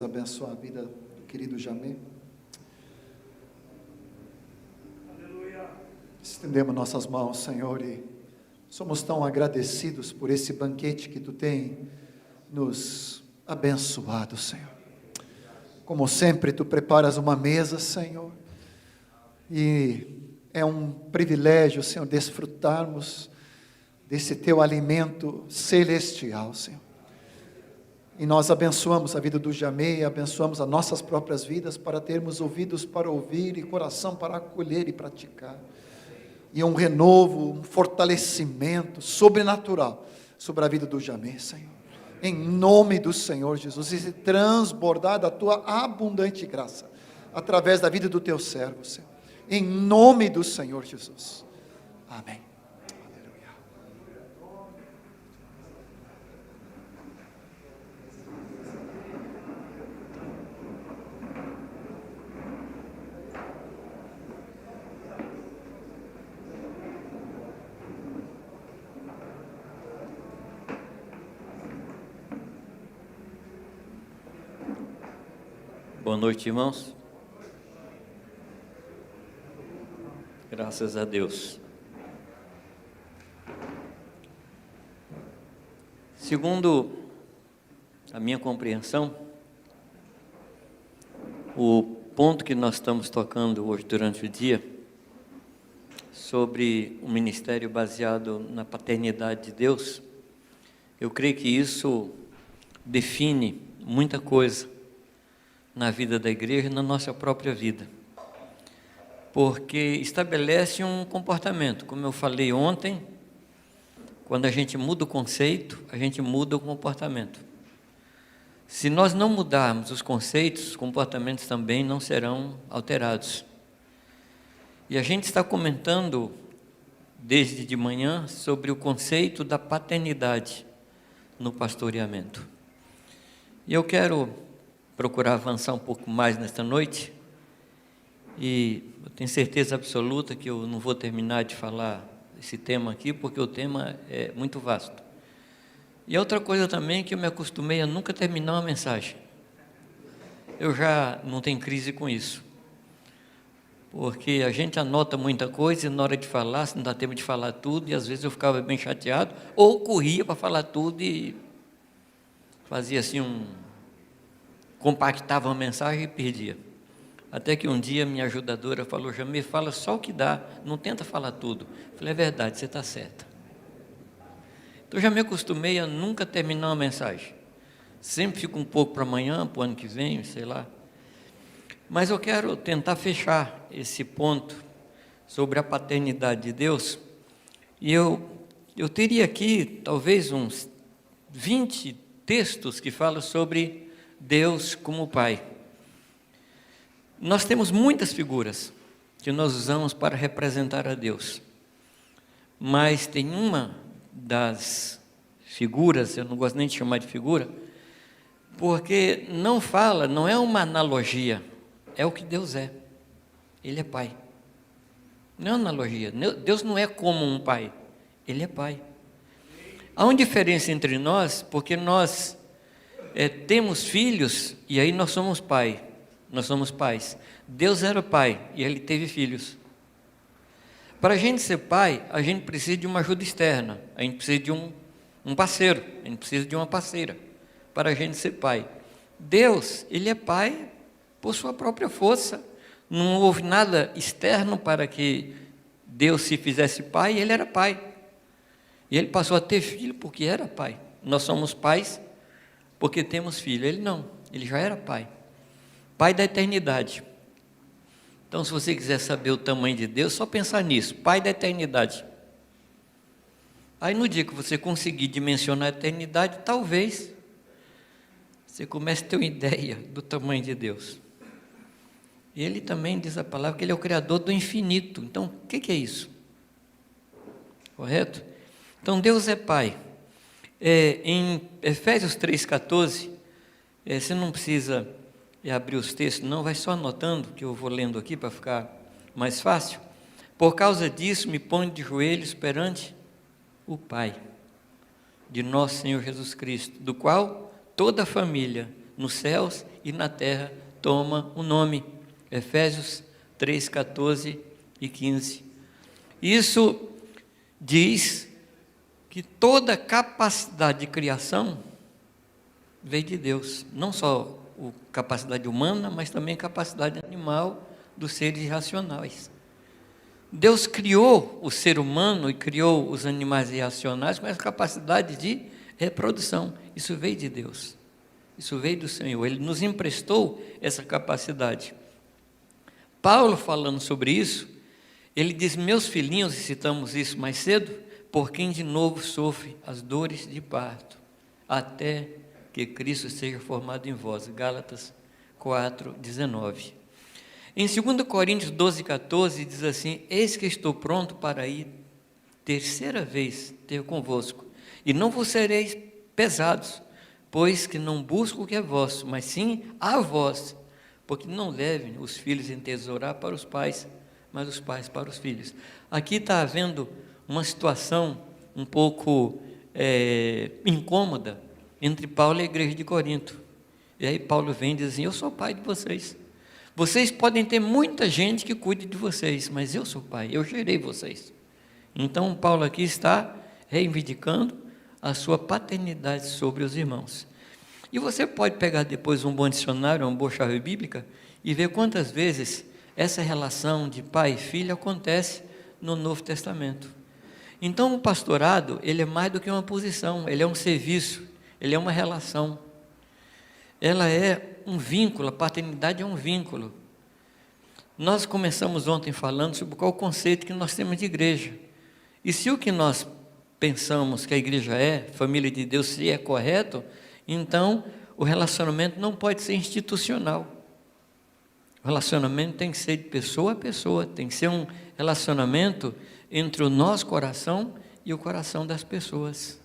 Abençoar a vida do querido Jamê. Aleluia. Estendemos nossas mãos, Senhor, e somos tão agradecidos por esse banquete que Tu tem nos abençoado, Senhor. Como sempre, Tu preparas uma mesa, Senhor, e é um privilégio, Senhor, desfrutarmos desse Teu alimento celestial, Senhor. E nós abençoamos a vida do Jamê, abençoamos as nossas próprias vidas para termos ouvidos para ouvir e coração para acolher e praticar. E um renovo, um fortalecimento sobrenatural sobre a vida do Jamê, Senhor. Em nome do Senhor Jesus, e se transbordar da Tua abundante graça, através da vida do Teu servo, Senhor. Em nome do Senhor Jesus. Amém. Boa noite, irmãos. Graças a Deus. Segundo a minha compreensão, o ponto que nós estamos tocando hoje durante o dia, sobre um ministério baseado na paternidade de Deus, eu creio que isso define muita coisa na vida da igreja e na nossa própria vida, porque estabelece um comportamento. Como eu falei ontem, quando a gente muda o conceito, a gente muda o comportamento. Se nós não mudarmos os conceitos, os comportamentos também não serão alterados. E a gente está comentando desde de manhã sobre o conceito da paternidade no pastoreamento. E eu quero procurar avançar um pouco mais nesta noite, e eu tenho certeza absoluta que eu não vou terminar de falar esse tema aqui, porque o tema é muito vasto. E outra coisa também que eu me acostumei a nunca terminar uma mensagem. Eu já não tenho crise com isso, porque a gente anota muita coisa e na hora de falar, se não dá tempo de falar tudo, e às vezes eu ficava bem chateado, ou corria para falar tudo e fazia assim compactava uma mensagem e perdia. Até que um dia minha ajudadora falou: Jamê, fala só o que dá, não tenta falar tudo. Eu falei: é verdade, você está certa. Então já me acostumei a nunca terminar uma mensagem. Sempre fico um pouco para amanhã, para o ano que vem, sei lá. Mas eu quero tentar fechar esse ponto sobre a paternidade de Deus. E eu teria aqui talvez uns 20 textos que falam sobre Deus como Pai. Nós temos muitas figuras que nós usamos para representar a Deus, mas tem uma das figuras, eu não gosto nem de chamar de figura, porque não é uma analogia, é o que Deus é. Ele é Pai. Não é uma analogia. Deus não é como um pai, Ele é Pai. Há uma diferença entre nós, porque nós temos filhos e aí nós somos pai, nós somos pais. Deus era pai e Ele teve filhos. Para a gente ser pai, a gente precisa de uma ajuda externa, a gente precisa de um parceiro, a gente precisa de uma parceira para a gente ser pai. Deus, Ele é pai por sua própria força, não houve nada externo para que Deus se fizesse pai, Ele era pai. E Ele passou a ter filho porque era pai. Nós somos pais porque temos filho. Ele não, Ele já era pai. Pai da eternidade. Então, se você quiser saber o tamanho de Deus, só pensar nisso, Pai da eternidade. Aí no dia que você conseguir dimensionar a eternidade, talvez você comece a ter uma ideia do tamanho de Deus. E Ele também diz a palavra que Ele é o Criador do infinito. Então, o que é isso? Correto? Então, Deus é Pai. Em Efésios 3,14, você não precisa abrir os textos, não, vai só anotando, que eu vou lendo aqui para ficar mais fácil. Por causa disso, me ponho de joelhos perante o Pai de nosso Senhor Jesus Cristo, do qual toda a família nos céus e na terra toma um nome. Efésios 3, 14 e 15. Isso diz que toda capacidade de criação veio de Deus, não só a capacidade humana, mas também a capacidade animal dos seres irracionais. Deus criou o ser humano e criou os animais irracionais com essa capacidade de reprodução. Isso veio de Deus, isso veio do Senhor, Ele nos emprestou essa capacidade. Paulo, falando sobre isso, ele diz: meus filhinhos, e citamos isso mais cedo, por quem de novo sofre as dores de parto, até que Cristo seja formado em vós. Gálatas 4, 19. Em 2 Coríntios 12, 14, diz assim: eis que estou pronto para ir terceira vez ter convosco, e não vos sereis pesados, pois que não busco o que é vosso, mas sim a vós, porque não devem os filhos entesourar para os pais, mas os pais para os filhos. Aqui está havendo uma situação um pouco incômoda entre Paulo e a igreja de Corinto. E aí Paulo vem e diz assim: eu sou pai de vocês. Vocês podem ter muita gente que cuide de vocês, mas eu sou pai, eu gerei vocês. Então Paulo aqui está reivindicando a sua paternidade sobre os irmãos. E você pode pegar depois um bom dicionário, uma boa chave bíblica, e ver quantas vezes essa relação de pai e filho acontece no Novo Testamento. Então o pastorado, ele é mais do que uma posição, ele é um serviço, ele é uma relação. Ela é um vínculo, a paternidade é um vínculo. Nós começamos ontem falando sobre qual o conceito que nós temos de igreja. E se o que nós pensamos que a igreja é, família de Deus, se é correto, então o relacionamento não pode ser institucional. O relacionamento tem que ser de pessoa a pessoa, tem que ser um relacionamento entre o nosso coração e o coração das pessoas.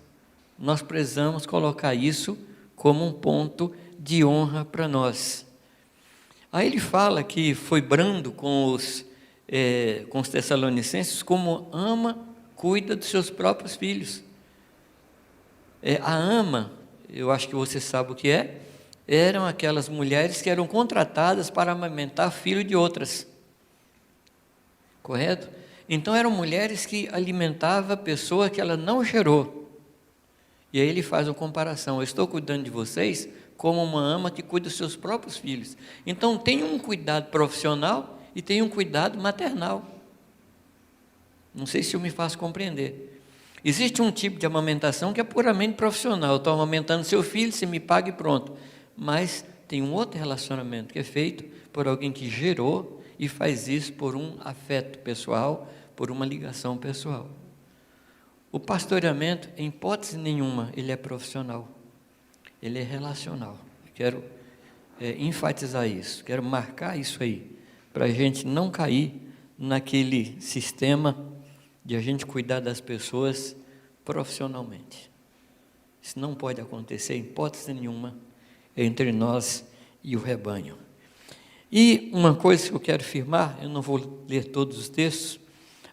Nós precisamos colocar isso como um ponto de honra para nós. Aí ele fala que foi brando com os Tessalonicenses, como ama, cuida dos seus próprios filhos. A ama, eu acho que você sabe o que é, eram aquelas mulheres que eram contratadas para amamentar filho de outras. Correto? Então eram mulheres que alimentavam a pessoa que ela não gerou. E aí ele faz uma comparação: eu estou cuidando de vocês como uma ama que cuida dos seus próprios filhos. Então tem um cuidado profissional e tem um cuidado maternal. Não sei se eu me faço compreender. Existe um tipo de amamentação que é puramente profissional. Eu estou amamentando seu filho, você me paga e pronto. Mas tem um outro relacionamento que é feito por alguém que gerou e faz isso por um afeto pessoal, por uma ligação pessoal. O pastoreamento, em hipótese nenhuma, ele é profissional, ele é relacional. Eu quero enfatizar isso, quero marcar isso aí, para a gente não cair naquele sistema de a gente cuidar das pessoas profissionalmente. Isso não pode acontecer, em hipótese nenhuma, entre nós e o rebanho. E uma coisa que eu quero afirmar, eu não vou ler todos os textos,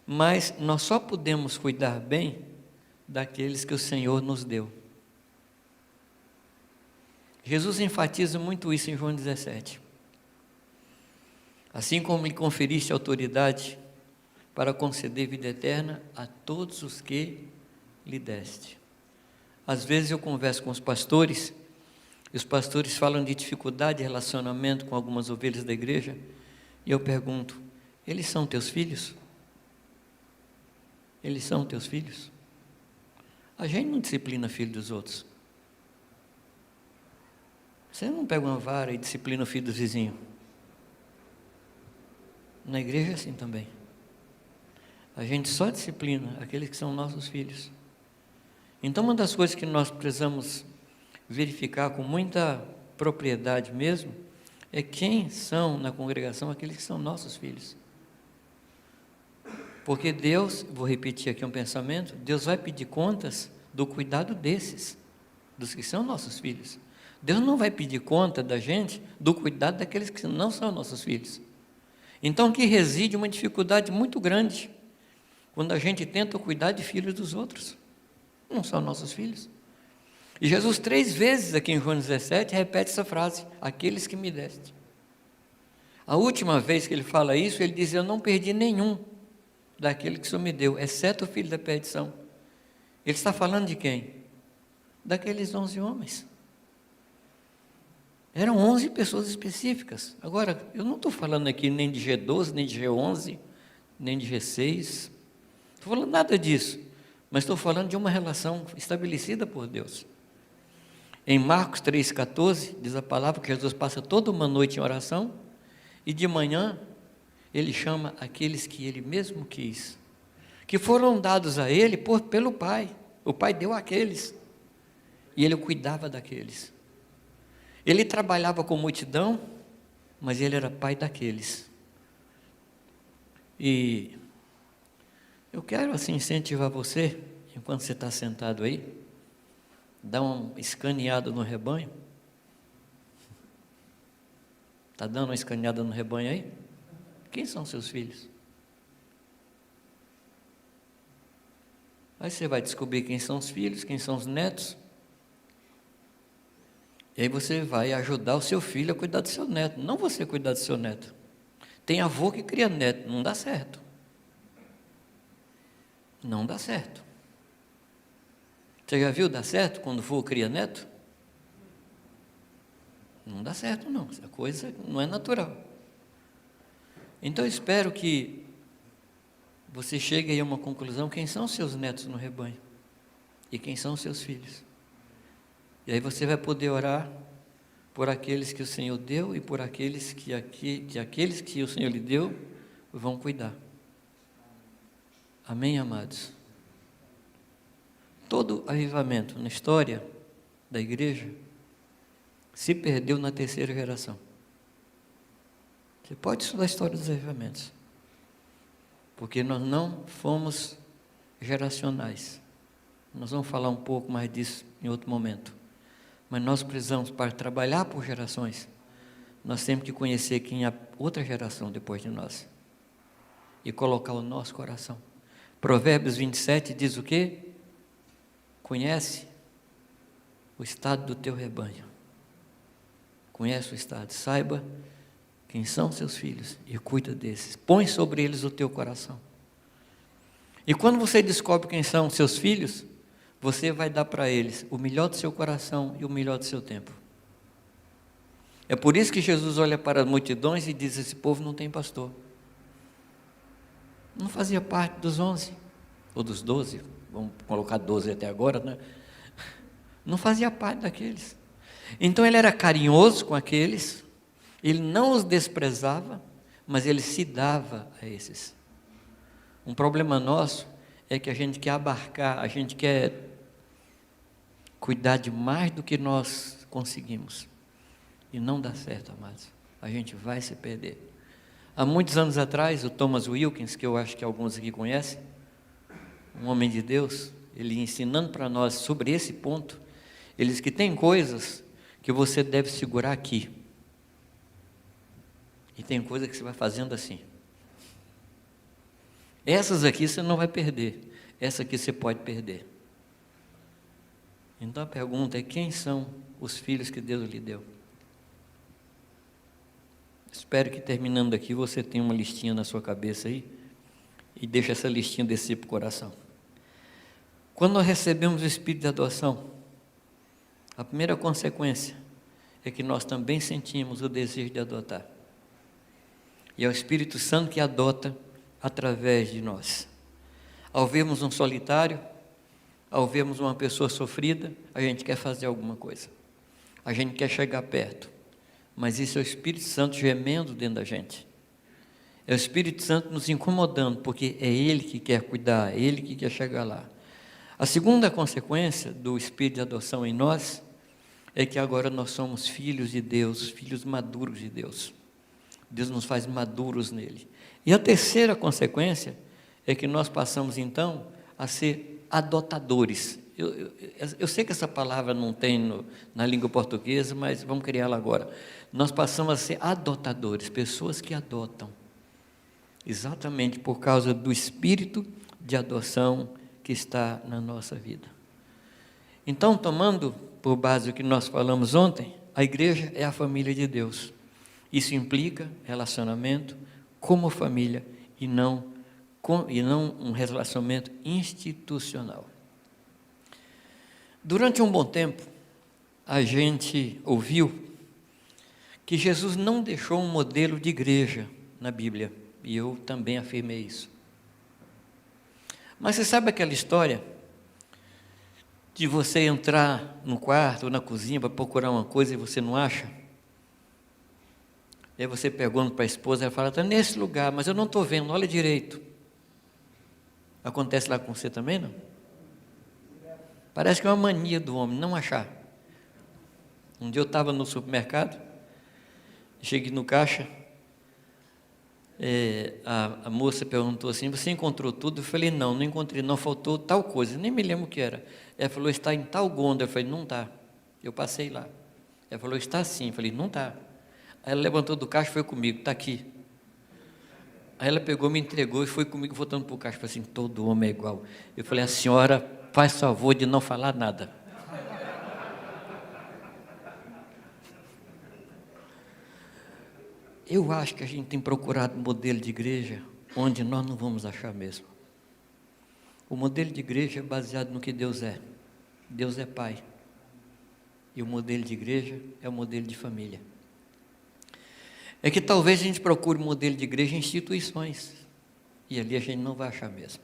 mas nós só podemos cuidar bem daqueles que o Senhor nos deu. Jesus enfatiza muito isso em João 17. Assim como lhe conferiste autoridade para conceder vida eterna a todos os que lhe deste. Às vezes eu converso com os pastores, e os pastores falam de dificuldade de relacionamento com algumas ovelhas da igreja, e eu pergunto: eles são teus filhos? Eles são teus filhos? A gente não disciplina filho dos outros. Você não pega uma vara e disciplina o filho do vizinho. Na igreja é assim também. A gente só disciplina aqueles que são nossos filhos. Então, uma das coisas que nós precisamos verificar com muita propriedade mesmo, é quem são na congregação aqueles que são nossos filhos. Porque Deus, vou repetir aqui um pensamento, Deus vai pedir contas do cuidado desses, dos que são nossos filhos. Deus não vai pedir conta da gente do cuidado daqueles que não são nossos filhos. Então aqui reside uma dificuldade muito grande, quando a gente tenta cuidar de filhos dos outros, não são nossos filhos. E Jesus 3 vezes aqui em João 17 repete essa frase: aqueles que me deste. A última vez que ele fala isso, ele diz: eu não perdi nenhum daquele que o Senhor me deu, exceto o filho da perdição. Ele está falando de quem? Daqueles 11 homens. Eram 11 pessoas específicas. Agora, eu não estou falando aqui nem de G12, nem de G11, nem de G6. Estou falando nada disso. Mas estou falando de uma relação estabelecida por Deus. Em Marcos 3,14, diz a palavra que Jesus passa toda uma noite em oração, e de manhã ele chama aqueles que ele mesmo quis, que foram dados a ele pelo Pai. O Pai deu àqueles, e ele cuidava daqueles. Ele trabalhava com multidão, mas ele era pai daqueles. E eu quero assim incentivar você, enquanto você está sentado aí, dá uma escaneada no rebanho. Está dando uma escaneada no rebanho aí? Quem são seus filhos? Aí você vai descobrir quem são os filhos, quem são os netos. E aí você vai ajudar o seu filho a cuidar do seu neto, não você cuidar do seu neto. Tem avô que cria neto, não dá certo. Não dá certo. Você já viu dar certo quando avô cria neto? Não dá certo não, essa coisa não é natural. Então eu espero que você chegue aí a uma conclusão: quem são seus netos no rebanho? E quem são seus filhos? E aí você vai poder orar por aqueles que o Senhor deu e por aqueles que aqueles que o Senhor lhe deu vão cuidar. Amém, amados? Todo avivamento na história da igreja se perdeu na terceira geração. Você pode estudar a história dos avivamentos, porque nós não fomos geracionais. Nós vamos falar um pouco mais disso em outro momento. Mas nós precisamos, para trabalhar por gerações, nós temos que conhecer quem é a outra geração depois de nós e colocar o nosso coração. Provérbios 27 diz o quê? Conhece o estado do teu rebanho. Conhece o estado, saiba quem são seus filhos e cuida desses. Põe sobre eles o teu coração. E quando você descobre quem são seus filhos, você vai dar para eles o melhor do seu coração e o melhor do seu tempo. É por isso que Jesus olha para as multidões e diz: esse povo não tem pastor. Não fazia parte dos 11, ou dos 12, vamos colocar 12 até agora, né? Não fazia parte daqueles. Então ele era carinhoso com aqueles, ele não os desprezava, mas ele se dava a esses. Um problema nosso é que a gente quer abarcar, a gente quer cuidar de mais do que nós conseguimos. E não dá certo, amados. A gente vai se perder. Há muitos anos atrás, o Thomas Wilkins, que eu acho que alguns aqui conhecem, um homem de Deus, ele ensinando para nós sobre esse ponto, ele diz que tem coisas que você deve segurar aqui. E tem coisas que você vai fazendo assim. Essas aqui você não vai perder. Essa aqui você pode perder. Então a pergunta é: quem são os filhos que Deus lhe deu? Espero que terminando aqui você tenha uma listinha na sua cabeça aí e deixe essa listinha descer para o coração. Quando nós recebemos o Espírito de adoção, a primeira consequência é que nós também sentimos o desejo de adotar. E é o Espírito Santo que adota através de nós. Ao vermos um solitário, ao vermos uma pessoa sofrida, a gente quer fazer alguma coisa. A gente quer chegar perto. Mas isso é o Espírito Santo gemendo dentro da gente. É o Espírito Santo nos incomodando, porque é Ele que quer cuidar, é Ele que quer chegar lá. A segunda consequência do Espírito de adoção em nós é que agora nós somos filhos de Deus, filhos maduros de Deus. Deus nos faz maduros nele. E a terceira consequência é que nós passamos então a ser adotadores. Eu sei que essa palavra não tem na língua portuguesa, mas vamos criá-la agora. Nós passamos a ser adotadores, pessoas que adotam, exatamente por causa do espírito de adoção que está na nossa vida. Então, tomando por base do que nós falamos ontem, a igreja é a família de Deus. Isso implica relacionamento como família e não um relacionamento institucional. Durante um bom tempo, a gente ouviu que Jesus não deixou um modelo de igreja na Bíblia, e eu também afirmei isso. Mas você sabe aquela história de você entrar no quarto ou na cozinha para procurar uma coisa e você não acha? E aí você pergunta para a esposa, ela fala, está nesse lugar, mas eu não estou vendo, olha direito. Acontece lá com você também, não? Parece que é uma mania do homem, não achar. Um dia eu estava no supermercado, cheguei no caixa, a moça perguntou assim, você encontrou tudo? Eu falei, não encontrei, não, faltou tal coisa, nem me lembro o que era. Ela falou, está em tal gôndola. Eu falei, não está. Eu passei lá. Ela falou, está sim. Eu falei, não está. Aí ela levantou do caixa e foi comigo, está aqui. Aí ela pegou, me entregou e foi comigo voltando para o caixa. Eu falei assim, todo homem é igual. Eu falei, a senhora faz favor de não falar nada. Eu acho que a gente tem procurado um modelo de igreja onde nós não vamos achar mesmo. O modelo de igreja é baseado no que Deus é. Deus é Pai. E o modelo de igreja é o modelo de família. É que talvez a gente procure um modelo de igreja em instituições. E ali a gente não vai achar mesmo.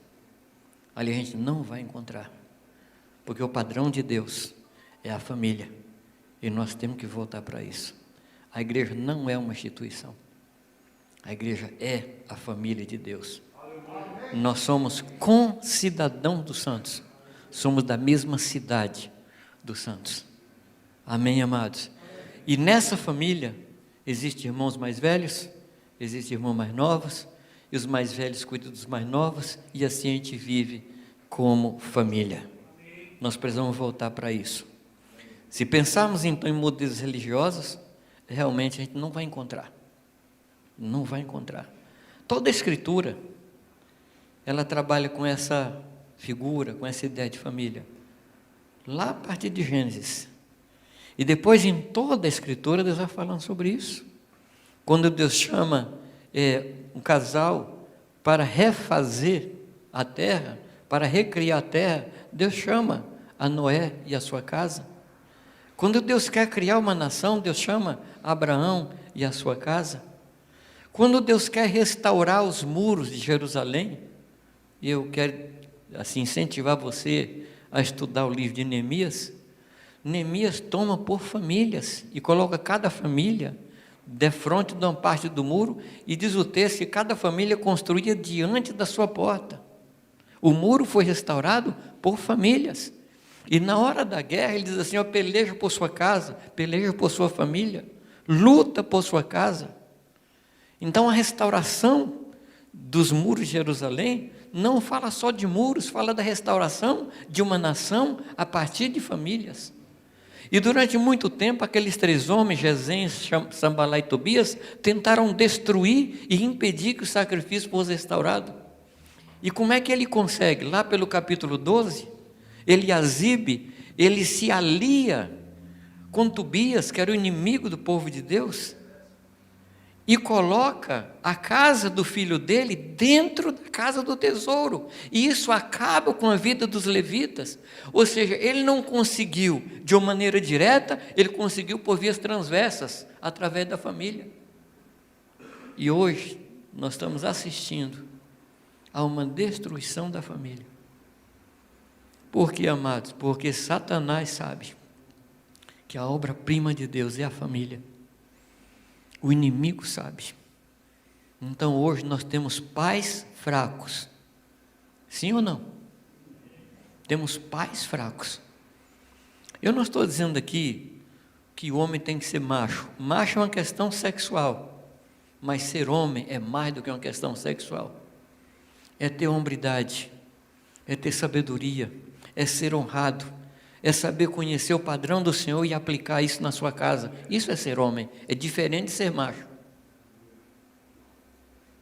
Ali a gente não vai encontrar. Porque o padrão de Deus é a família. E nós temos que voltar para isso. A igreja não é uma instituição. A igreja é a família de Deus. Nós somos concidadãos dos santos. Somos da mesma cidade dos santos. Amém, amados? E nessa família, existem irmãos mais velhos, existem irmãos mais novos, e os mais velhos cuidam dos mais novos, e assim a gente vive como família. Nós precisamos voltar para isso. Se pensarmos então em modelos religiosos, realmente a gente não vai encontrar. Não vai encontrar. Toda a Escritura, ela trabalha com essa figura, com essa ideia de família. Lá a partir de Gênesis. E depois em toda a Escritura, Deus vai falando sobre isso. Quando Deus chama um casal para refazer a terra, para recriar a terra, Deus chama a Noé e a sua casa. Quando Deus quer criar uma nação, Deus chama Abraão e a sua casa. Quando Deus quer restaurar os muros de Jerusalém, e eu quero assim incentivar você a estudar o livro de Neemias, Neemias toma por famílias e coloca cada família defronte de uma parte do muro, e diz o texto que cada família construía diante da sua porta. O muro foi restaurado por famílias. E na hora da guerra, ele diz assim, peleja por sua casa, peleja por sua família, luta por sua casa. Então a restauração dos muros de Jerusalém não fala só de muros, fala da restauração de uma nação a partir de famílias. E durante muito tempo, aqueles 3 homens, Gesem, Sambalá e Tobias, tentaram destruir e impedir que o sacrifício fosse restaurado. E como é que ele consegue? Lá pelo capítulo 12, Eliasibe, ele se alia com Tobias, que era o inimigo do povo de Deus, e coloca a casa do filho dele dentro da casa do tesouro, e isso acaba com a vida dos levitas. Ou seja, ele não conseguiu de uma maneira direta, ele conseguiu por vias transversas, através da família. E hoje nós estamos assistindo a uma destruição da família. Por quê, amados? Porque Satanás sabe que a obra-prima de Deus é a família. O inimigo sabe. Então hoje nós temos pais fracos. Sim ou não? Temos pais fracos. Eu não estou dizendo aqui que o homem tem que ser macho. Macho é uma questão sexual. Mas ser homem é mais do que uma questão sexual. É ter hombridade, é ter sabedoria, é ser honrado, é saber conhecer o padrão do Senhor e aplicar isso na sua casa. Isso é ser homem, é diferente de ser macho.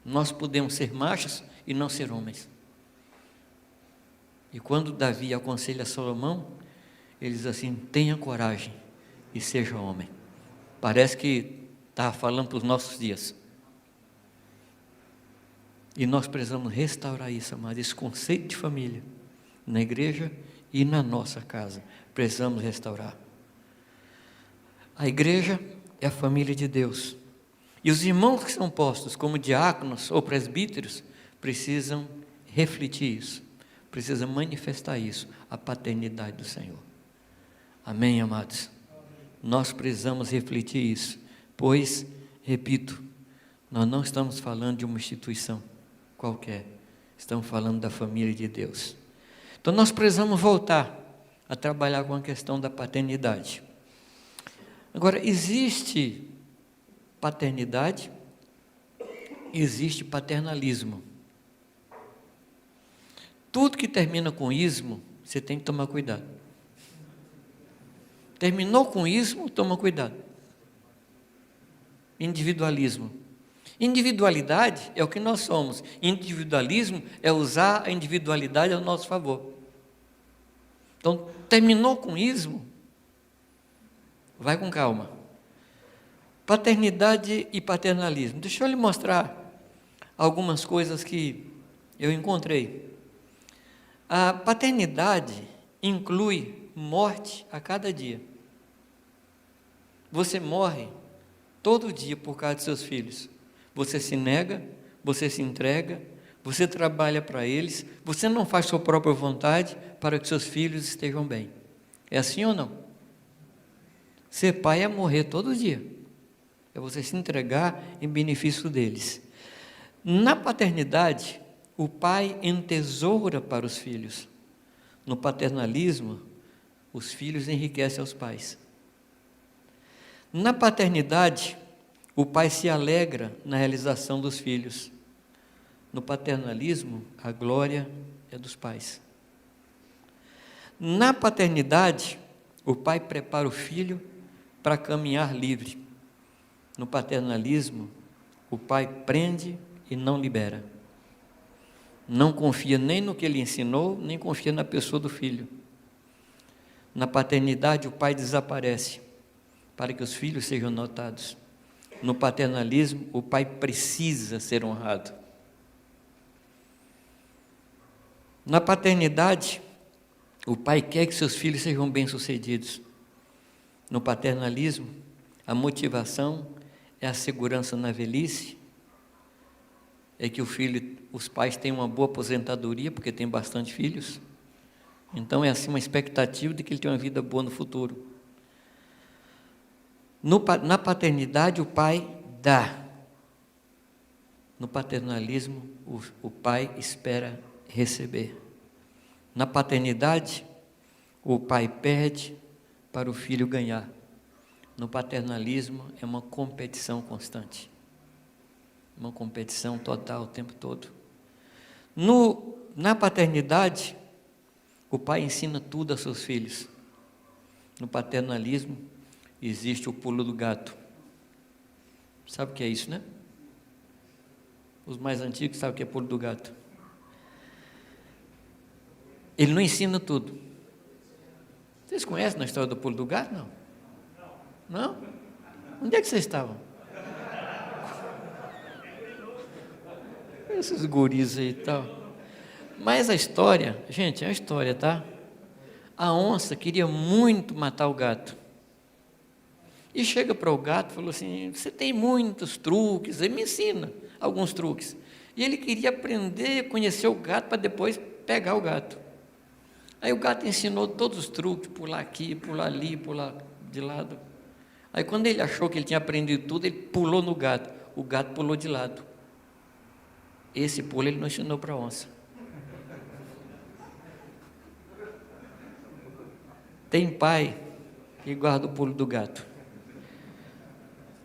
Nós podemos ser machos e não ser homens. E quando Davi aconselha Salomão, Ele diz assim: tenha coragem e seja homem. Parece que está falando para os nossos dias. E nós precisamos restaurar isso, amado, esse conceito de família, na igreja e na nossa casa. Precisamos restaurar. A igreja é a família de Deus. E os irmãos que são postos como diáconos ou presbíteros precisam refletir isso, precisam manifestar isso, a paternidade do Senhor. Amém, amados? Nós precisamos refletir isso, pois, repito, nós não estamos falando de uma instituição qualquer, estamos falando da família de Deus. Então nós precisamos voltar a trabalhar com a questão da paternidade. Agora, existe paternidade, existe paternalismo. Tudo que termina com ismo, você tem que tomar cuidado. Terminou com ismo, toma cuidado. Individualismo. Individualidade é o que nós somos. Individualismo é usar a individualidade ao nosso favor. Então, terminou com ismo, vai com calma. Paternidade e paternalismo. Deixa eu lhe mostrar algumas coisas que eu encontrei. A paternidade inclui morte a cada dia. Você morre todo dia por causa de seus filhos. Você se nega, você se entrega, você trabalha para eles, você não faz sua própria vontade para que seus filhos estejam bem. É assim ou não? Ser pai é morrer todo dia. É você se entregar em benefício deles. Na paternidade, o pai entesoura para os filhos. No paternalismo, os filhos enriquecem aos pais. Na paternidade, o pai se alegra na realização dos filhos. No paternalismo, a glória é dos pais. Na paternidade, o pai prepara o filho para caminhar livre. No paternalismo, o pai prende e não libera. Não confia nem no que ele ensinou, nem confia na pessoa do filho. Na paternidade, o pai desaparece para que os filhos sejam notados. No paternalismo, o pai precisa ser honrado. Na paternidade, o pai quer que seus filhos sejam bem-sucedidos. No paternalismo, a motivação é a segurança na velhice, é que os pais tenham uma boa aposentadoria, porque tem bastante filhos. Então é assim uma expectativa de que ele tenha uma vida boa no futuro. Na paternidade, o pai dá. No paternalismo, o pai espera receber. Na paternidade, o pai perde para o filho ganhar. No paternalismo, é uma competição constante. Uma competição total o tempo todo. Na paternidade, o pai ensina tudo a seus filhos. No paternalismo, existe o pulo do gato. Sabe o que é isso, né? Os mais antigos sabem o que é pulo do gato. Ele não ensina tudo. Vocês conhecem a história do pulo do gato? Não? Não? Onde é que vocês estavam? Esses guris aí e tal. Mas a história, gente, é a história, tá? A onça queria muito matar o gato. E chega para o gato e falou assim: você tem muitos truques, ele me ensina alguns truques. E ele queria aprender a conhecer o gato para depois pegar o gato. Aí o gato ensinou todos os truques, pular aqui, pular ali, pular de lado. Aí quando ele achou que ele tinha aprendido tudo, ele pulou no gato. O gato pulou de lado. Esse pulo ele não ensinou para a onça. Tem pai que guarda o pulo do gato.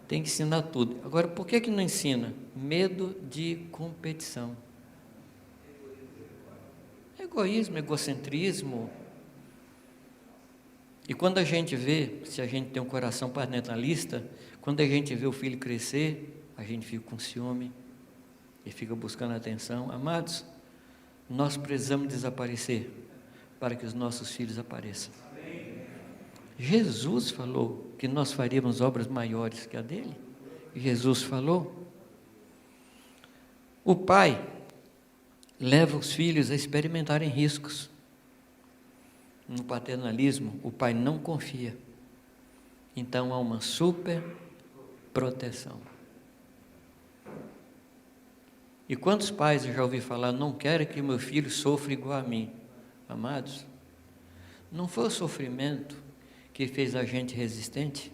Tem que ensinar tudo. Agora, por que não ensina? Medo de competição. Egoísmo, egocentrismo. E quando a gente vê, se a gente tem um coração paternalista, quando a gente vê o filho crescer, a gente fica com ciúme e fica buscando atenção. Amados, nós precisamos desaparecer para que os nossos filhos apareçam. Jesus falou que nós faríamos obras maiores que a dele. Jesus falou. O pai leva os filhos a experimentarem riscos. No paternalismo, o pai não confia. Então há uma super proteção. E quantos pais eu já ouvi falar, não quero que meu filho sofra igual a mim? Amados, não foi o sofrimento que fez a gente resistente?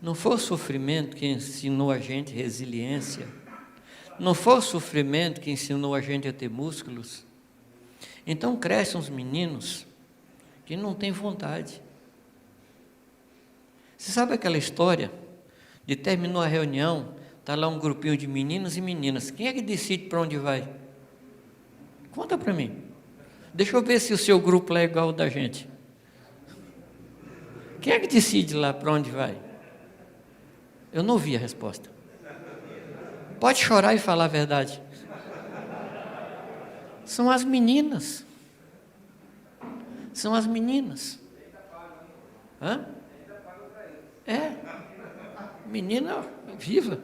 Não foi o sofrimento que ensinou a gente resiliência? Não foi o sofrimento que ensinou a gente a ter músculos? Então crescem uns meninos que não têm vontade. Você sabe aquela história de terminou a reunião, está lá um grupinho de meninos e meninas. Quem é que decide para onde vai? Conta para mim. Deixa eu ver se o seu grupo lá é igual ao da gente. Quem é que decide lá para onde vai? Eu não ouvi a resposta. Pode chorar e falar a verdade. São as meninas. São as meninas. Hã? É. Menina viva.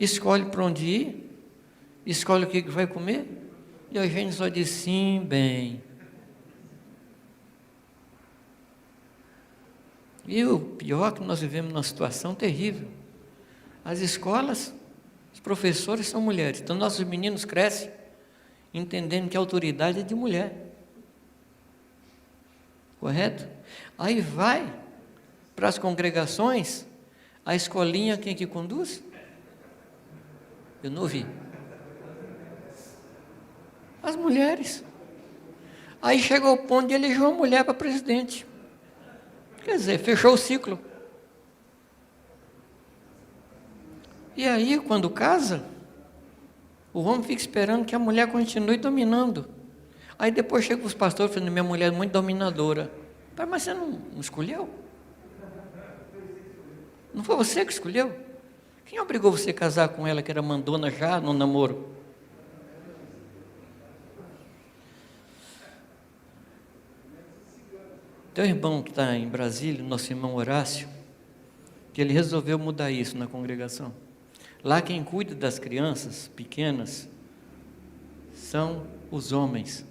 Escolhe para onde ir. Escolhe o que vai comer. E a gente só diz sim, bem. E o pior é que nós vivemos numa situação terrível. As escolas, os professores são mulheres. Então nossos meninos crescem entendendo que a autoridade é de mulher. Correto? Aí vai para as congregações, a escolinha quem que conduz? Eu não ouvi. As mulheres. Aí chegou o ponto de eleger uma mulher para presidente. Quer dizer, fechou o ciclo. E aí, quando casa, o homem fica esperando que a mulher continue dominando. Aí depois chega os pastores falando, minha mulher é muito dominadora. Mas você não escolheu? Não foi você que escolheu? Quem obrigou você a casar com ela, que era mandona já no namoro? Tem um irmão que está em Brasília, nosso irmão Horácio, que ele resolveu mudar isso na congregação. Lá quem cuida das crianças pequenas são os homens.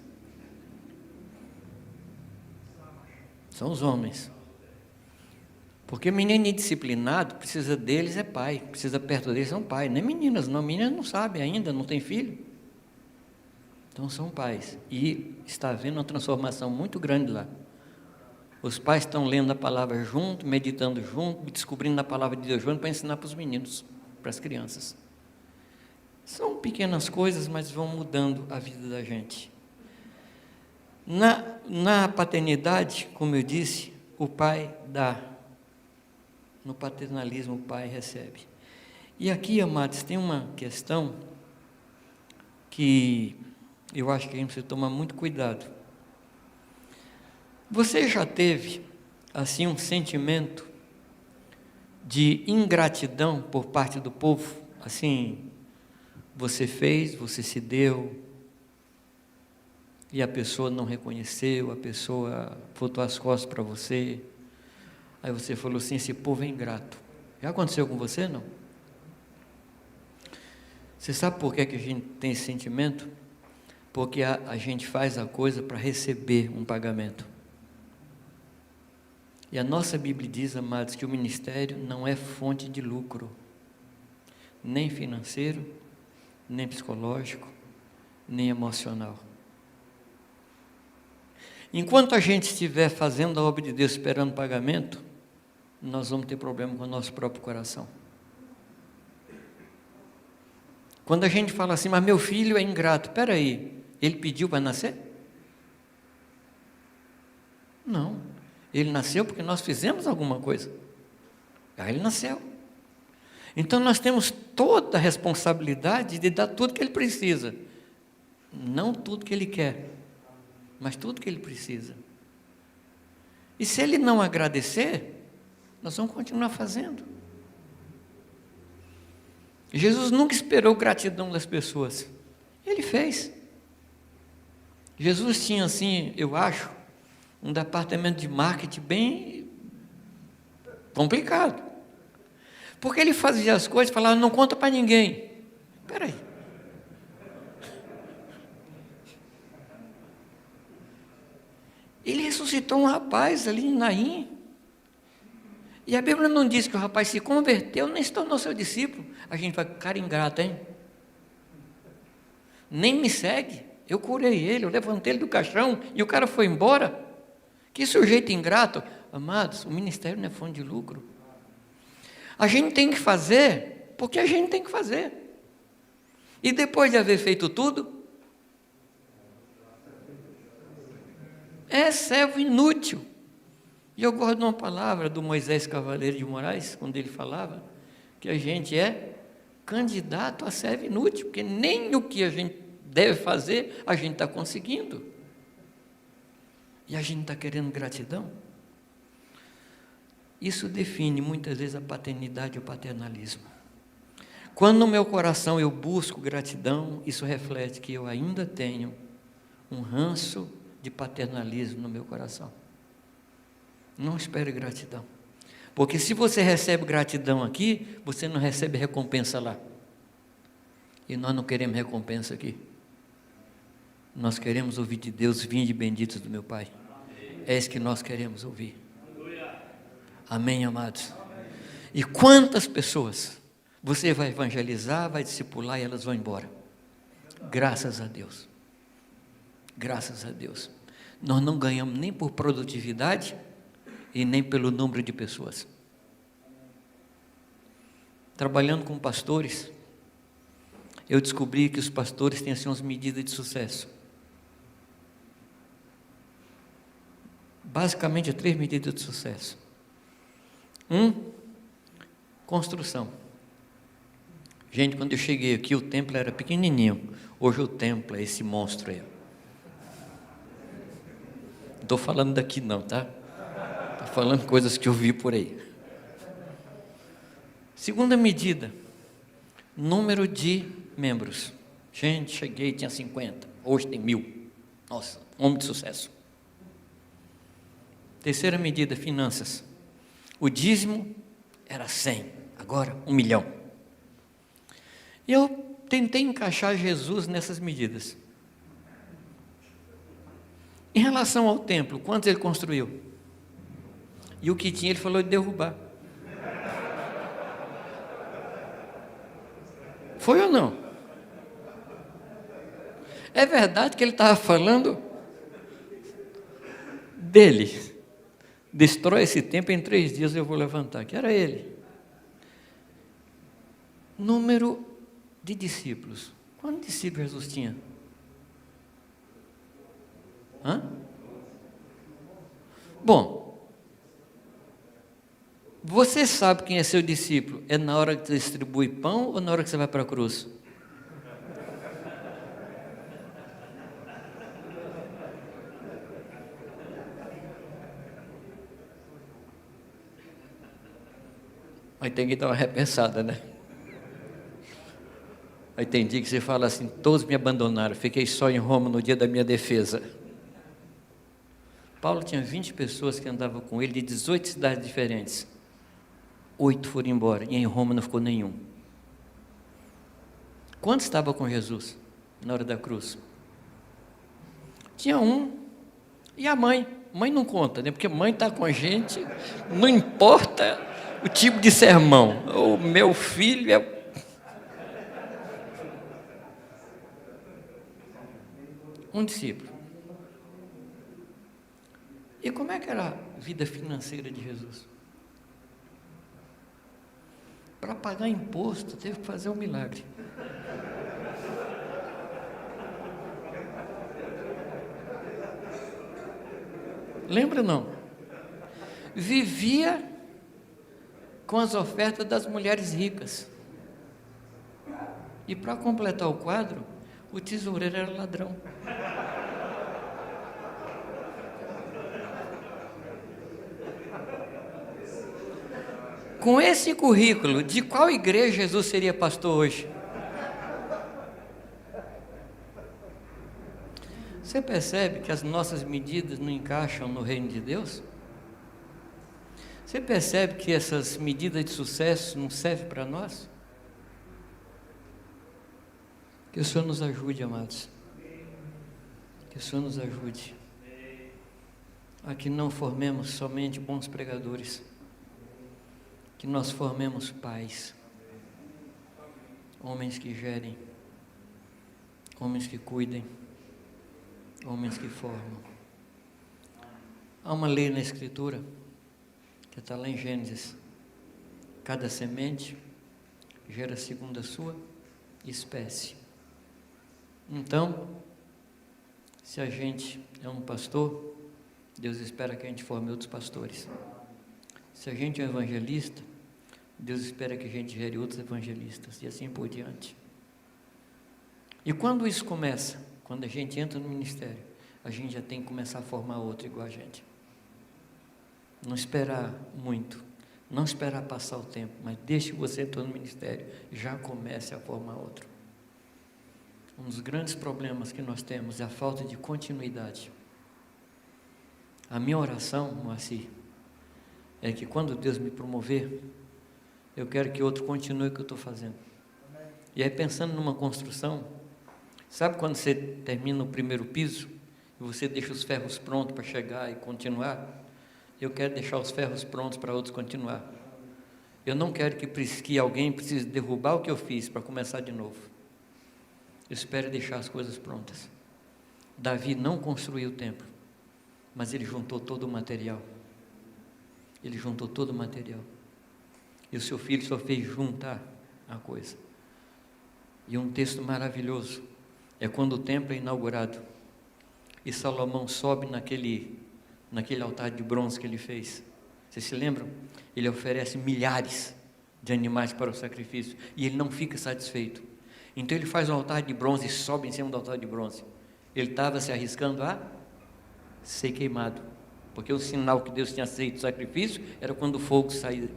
São os homens. Porque menino indisciplinado, precisa deles é pai, precisa perto deles são pai. Nem meninas não, meninas não sabem ainda, não tem filho. Então são pais. E está havendo uma transformação muito grande lá. Os pais estão lendo a palavra junto, meditando junto, descobrindo a palavra de Deus junto para ensinar para os meninos, para as crianças. São pequenas coisas, mas vão mudando a vida da gente. Na paternidade, como eu disse, o pai dá. No paternalismo, o pai recebe. E aqui, amados, tem uma questão que eu acho que a gente precisa tomar muito cuidado. Você já teve, assim, um sentimento de ingratidão por parte do povo? Assim, você fez, você se deu, e a pessoa não reconheceu, a pessoa voltou as costas para você. Aí você falou assim, esse povo é ingrato. Já aconteceu com você, não? Você sabe por que a gente tem esse sentimento? Porque a gente faz a coisa para receber um pagamento. E a nossa Bíblia diz, amados, que o ministério não é fonte de lucro, nem financeiro, nem psicológico, nem emocional. Enquanto a gente estiver fazendo a obra de Deus esperando pagamento, nós vamos ter problema com o nosso próprio coração. Quando a gente fala assim, mas meu filho é ingrato, espera aí, ele pediu para nascer? Não, ele nasceu porque nós fizemos alguma coisa. Aí ele nasceu. Então nós temos toda a responsabilidade de dar tudo que ele precisa. Não tudo que ele quer, mas tudo que ele precisa. E se ele não agradecer, nós vamos continuar fazendo. Jesus nunca esperou gratidão das pessoas. Ele fez. Jesus tinha assim, eu acho, um departamento de marketing bem complicado. Porque ele fazia as coisas e falava, não conta para ninguém. Espera aí. Ele ressuscitou um rapaz ali em Naim. E a Bíblia não diz que o rapaz se converteu, nem se tornou seu discípulo. A gente vai, cara ingrato, hein? Nem me segue. Eu curei ele, eu levantei ele do caixão e o cara foi embora. Que sujeito ingrato. Amados, o ministério não é fonte de lucro. A gente tem que fazer porque a gente tem que fazer. E depois de haver feito tudo, é servo inútil. E eu gosto de uma palavra do Moisés Cavaleiro de Moraes, quando ele falava que a gente é candidato a servo inútil, porque nem o que a gente deve fazer, a gente está conseguindo. E a gente está querendo gratidão. Isso define muitas vezes a paternidade e o paternalismo. Quando no meu coração eu busco gratidão, isso reflete que eu ainda tenho um ranço de paternalismo no meu coração. Não espere gratidão. Porque se você recebe gratidão aqui, você não recebe recompensa lá. E nós não queremos recompensa aqui. Nós queremos ouvir de Deus, vinde benditos do meu Pai. É isso que nós queremos ouvir. Amém, amados? E quantas pessoas você vai evangelizar, vai discipular e elas vão embora? Graças a Deus. Graças a Deus. Nós não ganhamos nem por produtividade e nem pelo número de pessoas. Trabalhando com pastores, eu descobri que os pastores têm assim umas medidas de sucesso. Basicamente, 3 medidas de sucesso. 1, construção. Gente, quando eu cheguei aqui, o templo era pequenininho. Hoje o templo é esse monstro aí. Não estou falando daqui não, tá? Estou falando coisas que eu vi por aí. 2ª medida, número de membros. Gente, cheguei, tinha 50. Hoje tem 1000. Nossa, homem de sucesso. 3ª medida, finanças. O dízimo era 100, agora 1 milhão. E eu tentei encaixar Jesus nessas medidas. Em relação ao templo, quantos ele construiu? E o que tinha, ele falou de derrubar. Foi ou não? É verdade que ele estava falando dele. Destrói esse templo, em 3 dias eu vou levantar. Que era ele. Número de discípulos. Quantos discípulos Jesus tinha? Bom, você sabe quem é seu discípulo? É na hora que você distribui pão ou na hora que você vai para a cruz? Aí tem que dar uma repensada, né? Aí tem dia que você fala assim, todos me abandonaram, fiquei só em Roma no dia da minha defesa. Paulo tinha 20 pessoas que andavam com ele de 18 cidades diferentes. 8 foram embora e em Roma não ficou nenhum. Quantos estavam com Jesus na hora da cruz? Tinha um e a mãe. Mãe não conta, né? Porque mãe está com a gente, não importa o tipo de sermão. O meu filho é... Um discípulo. E como é que era a vida financeira de Jesus? Para pagar imposto, teve que fazer um milagre. Lembra não? Vivia com as ofertas das mulheres ricas. E para completar o quadro, o tesoureiro era ladrão. Com esse currículo, de qual igreja Jesus seria pastor hoje? Você percebe que as nossas medidas não encaixam no reino de Deus? Você percebe que essas medidas de sucesso não servem para nós? Que o Senhor nos ajude, amados. Que o Senhor nos ajude a que não formemos somente bons pregadores, que nós formemos pais, homens que gerem, homens que cuidem, homens que formam. Há uma lei na Escritura, que está lá em Gênesis: cada semente gera segundo a sua espécie. Então, se a gente é um pastor, Deus espera que a gente forme outros pastores. Se a gente é um evangelista, Deus espera que a gente gere outros evangelistas, e assim por diante. E quando isso começa? Quando a gente entra no ministério, a gente já tem que começar a formar outro igual a gente. Não esperar muito, não esperar passar o tempo, mas desde que você entrou no ministério, já comece a formar outro. Um dos grandes problemas que nós temos é a falta de continuidade. A minha oração, Moacir, é que quando Deus me promover, eu quero que outro continue o que eu estou fazendo. E aí, pensando numa construção, sabe quando você termina o primeiro piso e você deixa os ferros prontos para chegar e continuar? Eu quero deixar os ferros prontos para outros continuar. Eu não quero que alguém precise derrubar o que eu fiz para começar de novo. Eu espero deixar as coisas prontas. Davi não construiu o templo, mas ele juntou todo o material. Ele juntou todo o material. E o seu filho só fez juntar a coisa. E um texto maravilhoso é quando o templo é inaugurado e Salomão sobe naquele altar de bronze que ele fez. Vocês se lembram? Ele oferece milhares de animais para o sacrifício e ele não fica satisfeito. Então ele faz um altar de bronze e sobe em cima do altar de bronze. Ele estava se arriscando a ser queimado, porque o sinal que Deus tinha aceito o sacrifício era quando o fogo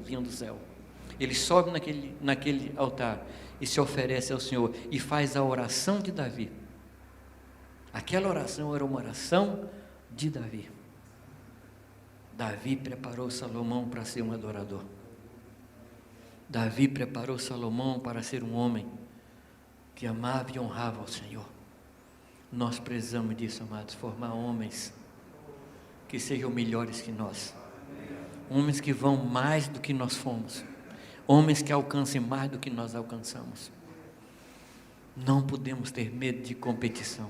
vinha do céu. Ele sobe naquele altar e se oferece ao Senhor e faz a oração de Davi. Aquela oração era uma oração de Davi. Davi preparou Salomão para ser um adorador. Davi preparou Salomão para ser um homem que amava e honrava ao Senhor. Nós precisamos disso, amados, formar homens que sejam melhores que nós, homens que vão mais do que nós fomos, homens que alcancem mais do que nós alcançamos. Não podemos ter medo de competição.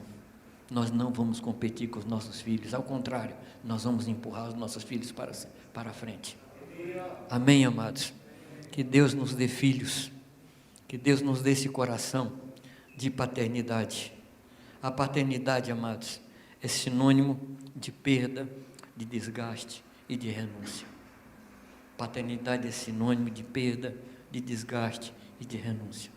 Nós não vamos competir com os nossos filhos, ao contrário, nós vamos empurrar os nossos filhos para frente. Amém, amados? Que Deus nos dê filhos, que Deus nos dê esse coração de paternidade. A paternidade, amados, é sinônimo de perda, de desgaste e de renúncia. Paternidade é sinônimo de perda, de desgaste e de renúncia.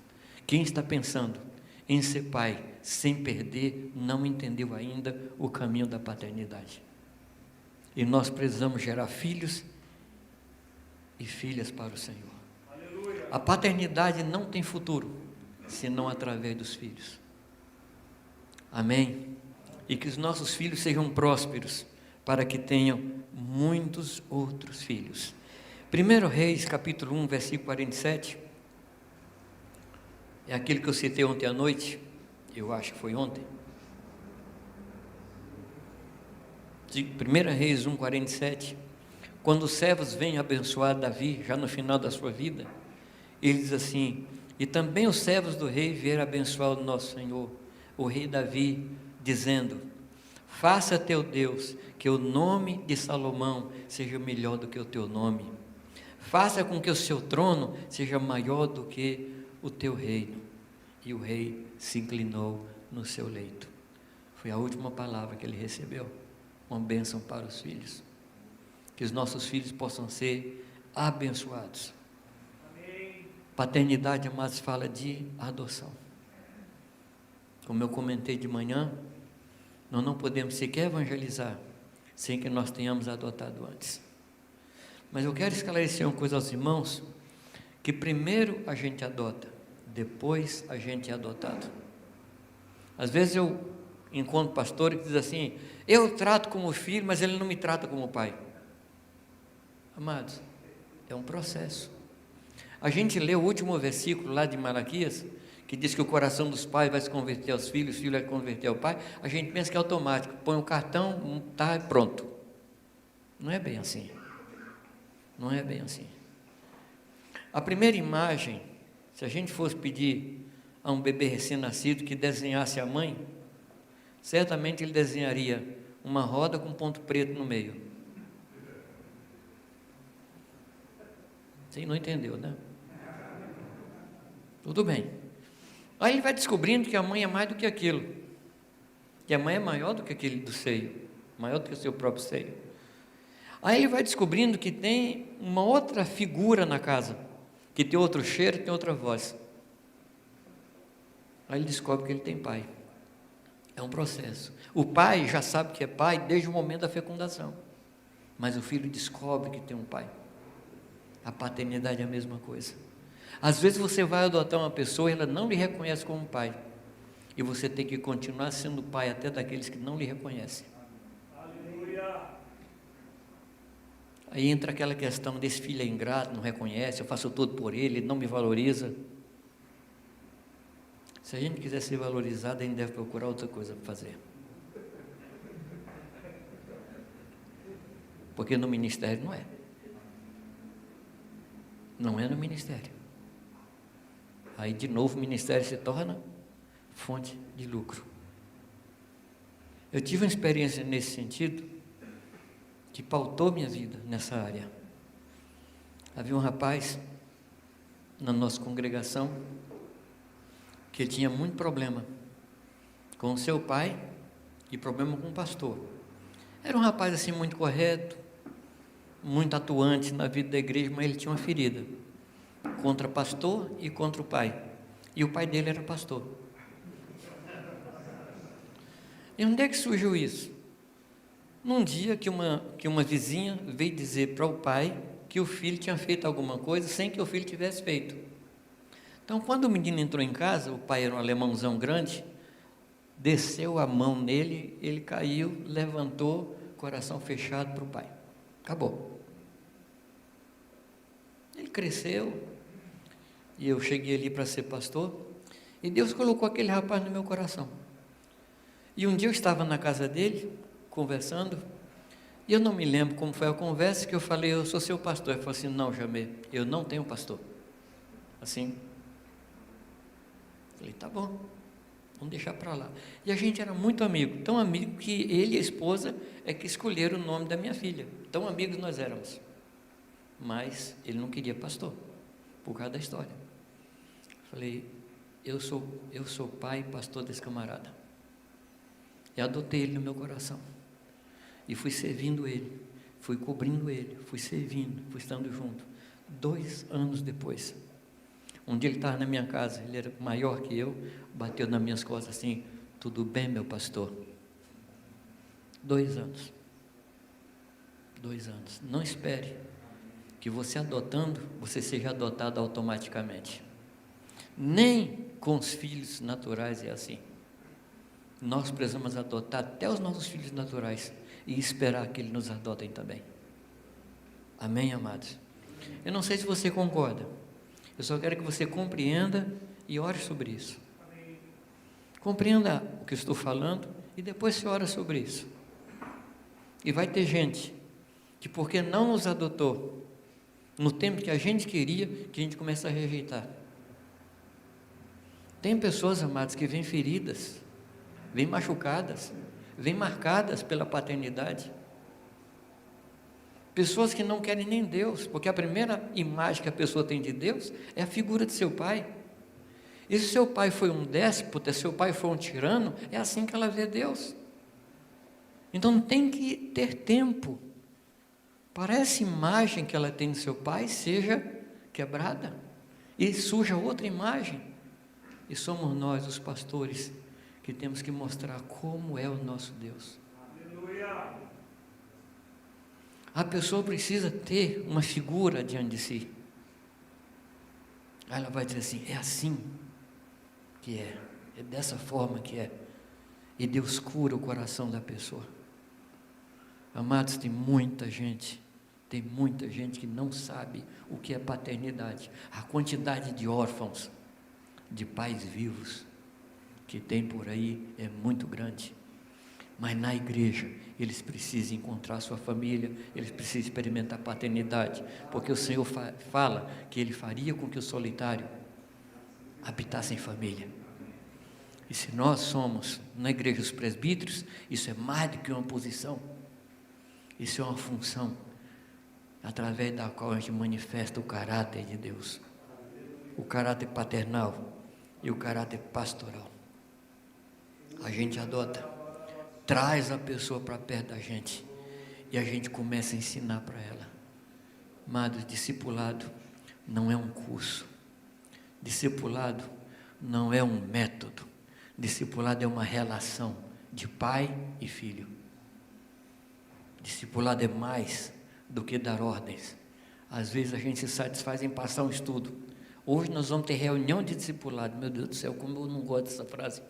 Quem está pensando em ser pai sem perder, não entendeu ainda o caminho da paternidade. E nós precisamos gerar filhos e filhas para o Senhor. A paternidade não tem futuro, senão através dos filhos. Amém? E que os nossos filhos sejam prósperos, para que tenham muitos outros filhos. 1 Reis, capítulo 1, versículo 47, é aquele que eu citei ontem à noite, eu acho que foi ontem. 1 Reis 1, 47, quando os servos vêm abençoar Davi, já no final da sua vida, ele diz assim: e também os servos do rei vieram abençoar o nosso Senhor, o rei Davi, dizendo: faça teu Deus que o nome de Salomão seja melhor do que o teu nome. Faça com que o seu trono seja maior do que o teu reino. E o rei se inclinou no seu leito. Foi a última palavra que ele recebeu. Uma bênção para os filhos. Que os nossos filhos possam ser abençoados. Amém. Paternidade, amados, fala de adoção. Como eu comentei de manhã, nós não podemos sequer evangelizar sem que nós tenhamos adotado antes. Mas eu quero esclarecer uma coisa aos irmãos, que primeiro a gente adota, depois a gente é adotado. Às vezes eu encontro pastor que diz assim: eu trato como filho, mas ele não me trata como pai. Amados, é um processo. A gente lê o último versículo lá de Malaquias, que diz que o coração dos pais vai se converter aos filhos, o filho vai converter ao pai. A gente pensa que é automático, põe o cartão, está pronto. Não é bem assim. Não é bem assim. A primeira imagem, se a gente fosse pedir a um bebê recém-nascido que desenhasse a mãe, certamente ele desenharia uma roda com ponto preto no meio. Você não entendeu, né? Tudo bem. Aí ele vai descobrindo que a mãe é mais do que aquilo, que a mãe é maior do que aquele do seio, maior do que o seu próprio seio. Aí ele vai descobrindo que tem uma outra figura na casa, que tem outro cheiro, tem outra voz. Aí ele descobre que ele tem pai. É um processo. O pai já sabe que é pai desde o momento da fecundação, mas o filho descobre que tem um pai. A paternidade é a mesma coisa. Às vezes você vai adotar uma pessoa e ela não lhe reconhece como pai, e você tem que continuar sendo pai até daqueles que não lhe reconhecem. Aleluia. Aí entra aquela questão desse filho é ingrato, não reconhece, eu faço tudo por ele, ele não me valoriza. Se a gente quiser ser valorizado, a gente deve procurar outra coisa para fazer. Porque no ministério não é. Não é no ministério. Aí de novo o ministério se torna fonte de lucro. Eu tive uma experiência nesse sentido que pautou minha vida nessa área. Havia um rapaz na nossa congregação que ele tinha muito problema com o seu pai e problema com o pastor. Era um rapaz assim muito correto, muito atuante na vida da igreja, mas ele tinha uma ferida contra pastor e contra o pai. E o pai dele era pastor. E onde é que surgiu isso? Num dia que uma vizinha veio dizer para o pai que o filho tinha feito alguma coisa sem que o filho tivesse feito. Então, quando o menino entrou em casa, o pai era um alemãozão grande, desceu a mão nele, ele caiu, levantou, coração fechado para o pai. Acabou. Ele cresceu, e eu cheguei ali para ser pastor, e Deus colocou aquele rapaz no meu coração. E um dia eu estava na casa dele, conversando, e eu não me lembro como foi a conversa, que eu falei: eu sou seu pastor. Ele falou assim: não, Jamê, eu não tenho pastor. Assim. Falei: tá bom, vamos deixar para lá. E a gente era muito amigo, tão amigo que ele e a esposa é que escolheram o nome da minha filha. Tão amigos nós éramos. Mas ele não queria pastor, por causa da história. Falei: eu sou pai e pastor desse camarada. E adotei ele no meu coração. E fui servindo ele, fui cobrindo ele, fui servindo, fui estando junto. 2 anos depois, um dia ele estava na minha casa, ele era maior que eu, bateu nas minhas costas assim: tudo bem, meu pastor? 2 anos. 2 anos. Não espere que você adotando, você seja adotado automaticamente. Nem com os filhos naturais é assim. Nós precisamos adotar até os nossos filhos naturais e esperar que eles nos adotem também. Amém, amados? Eu não sei se você concorda. Eu só quero que você compreenda e ore sobre isso. Compreenda o que eu estou falando e depois você ora sobre isso. E vai ter gente que, porque não nos adotou no tempo que a gente queria, que a gente começa a rejeitar. Tem pessoas, amados, que vêm feridas, vêm machucadas, vêm marcadas pela paternidade. Pessoas que não querem nem Deus, porque a primeira imagem que a pessoa tem de Deus é a figura de seu pai. E se seu pai foi um déspota, se seu pai foi um tirano, é assim que ela vê Deus. Então tem que ter tempo para essa imagem que ela tem de seu pai seja quebrada e surja outra imagem. E somos nós, os pastores, que temos que mostrar como é o nosso Deus. Aleluia. A pessoa precisa ter uma figura diante de si. Aí ela vai dizer assim: é assim que é dessa forma que é. e Deus cura o coração da pessoa. Amados, tem muita gente que não sabe o que é paternidade. A quantidade de órfãos, de pais vivos, que tem por aí é muito grande. Mas na igreja, eles precisam encontrar sua família, eles precisam experimentar paternidade, porque o Senhor fala que Ele faria com que o solitário habitasse em família. E se nós somos, na igreja, os presbíteros, isso é mais do que uma posição, isso é uma função, através da qual a gente manifesta o caráter de Deus, o caráter paternal e o caráter pastoral. A gente adota, traz a pessoa para perto da gente e a gente começa a ensinar para ela. Amados, discipulado não é um curso, discipulado não é um método, discipulado é uma relação de pai e filho. Discipulado é mais do que dar ordens. Às vezes a gente se satisfaz em passar um estudo. Hoje nós vamos ter reunião de discipulado. Meu Deus do céu, como eu não gosto dessa frase.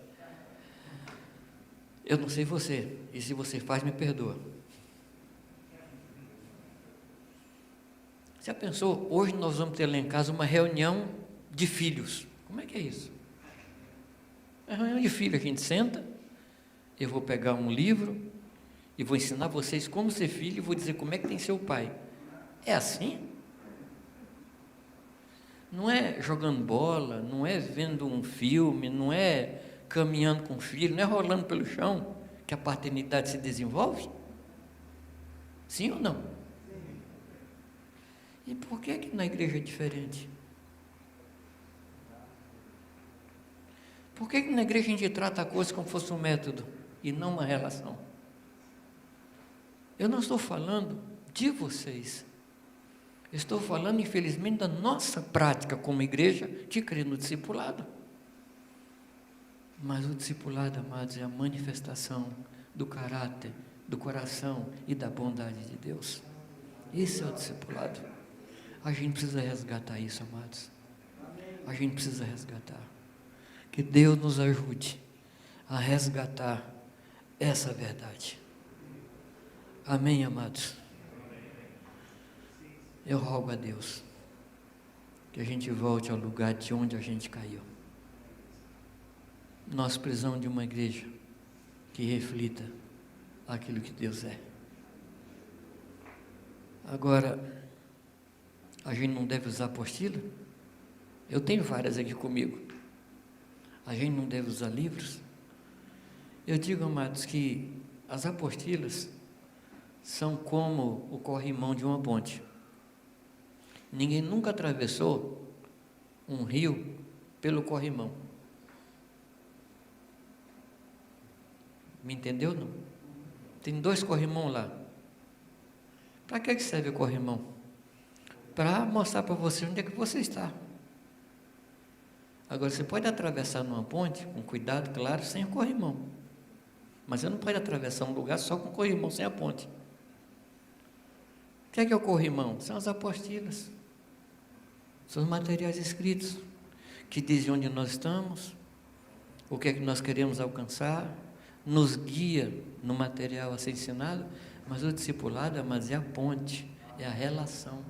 Eu não sei você, e se você faz, me perdoa. Já pensou? Hoje nós vamos ter lá em casa uma reunião de filhos. Como é que é isso? É reunião de filhos, a gente senta, eu vou pegar um livro e vou ensinar vocês como ser filho e vou dizer como é que tem que ser o pai. É assim? Não é jogando bola, não é vendo um filme, não é caminhando com o filho, não é rolando pelo chão que a paternidade se desenvolve? Sim ou não? E por que na igreja é diferente? Por que na igreja a gente trata a coisa como se fosse um método e não uma relação? Eu não estou falando de vocês. Estou falando, infelizmente, da nossa prática como igreja de crer no discipulado. Mas o discipulado, amados, é a manifestação do caráter, do coração e da bondade de Deus. Esse é o discipulado. A gente precisa resgatar isso, amados. A gente precisa resgatar. Que Deus nos ajude a resgatar essa verdade. Amém, amados? Eu rogo a Deus que a gente volte ao lugar de onde a gente caiu. Nós precisamos de uma igreja que reflita aquilo que Deus é. Agora, a gente não deve usar apostila? Eu tenho várias aqui comigo. A gente não deve usar livros? Eu digo, amados, que as apostilas são como o corrimão de uma ponte. Ninguém nunca atravessou um rio pelo corrimão. Me entendeu, não? Tem 2 corrimão lá. Para que serve o corrimão? Para mostrar para você onde é que você está. Agora, você pode atravessar numa ponte, com cuidado, claro, sem o corrimão. Mas você não pode atravessar um lugar só com o corrimão, sem a ponte. O que é o corrimão? São as apostilas. São os materiais escritos, que dizem onde nós estamos, o que é que nós queremos alcançar, nos guia no material a ser ensinado, mas o discipulado, amados, é a ponte, é a relação.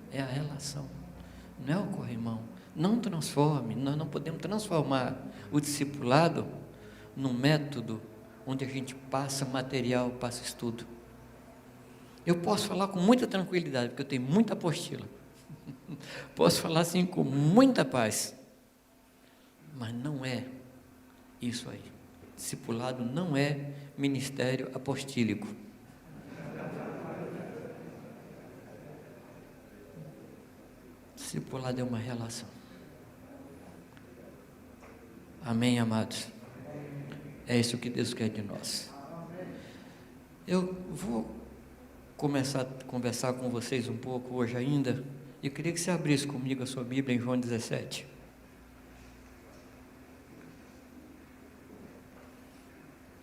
É a relação, não é o corrimão. Não transforme, nós não podemos transformar o discipulado num método onde a gente passa material, passa estudo. Eu posso falar com muita tranquilidade, porque eu tenho muita apostila. Posso falar assim com muita paz, mas não é isso aí. Discipulado não é ministério apostílico. Discipulado é uma relação. Amém, amados? É isso que Deus quer de nós. Eu vou começar a conversar com vocês um pouco hoje ainda. Eu queria que você abrisse comigo a sua Bíblia em João 17.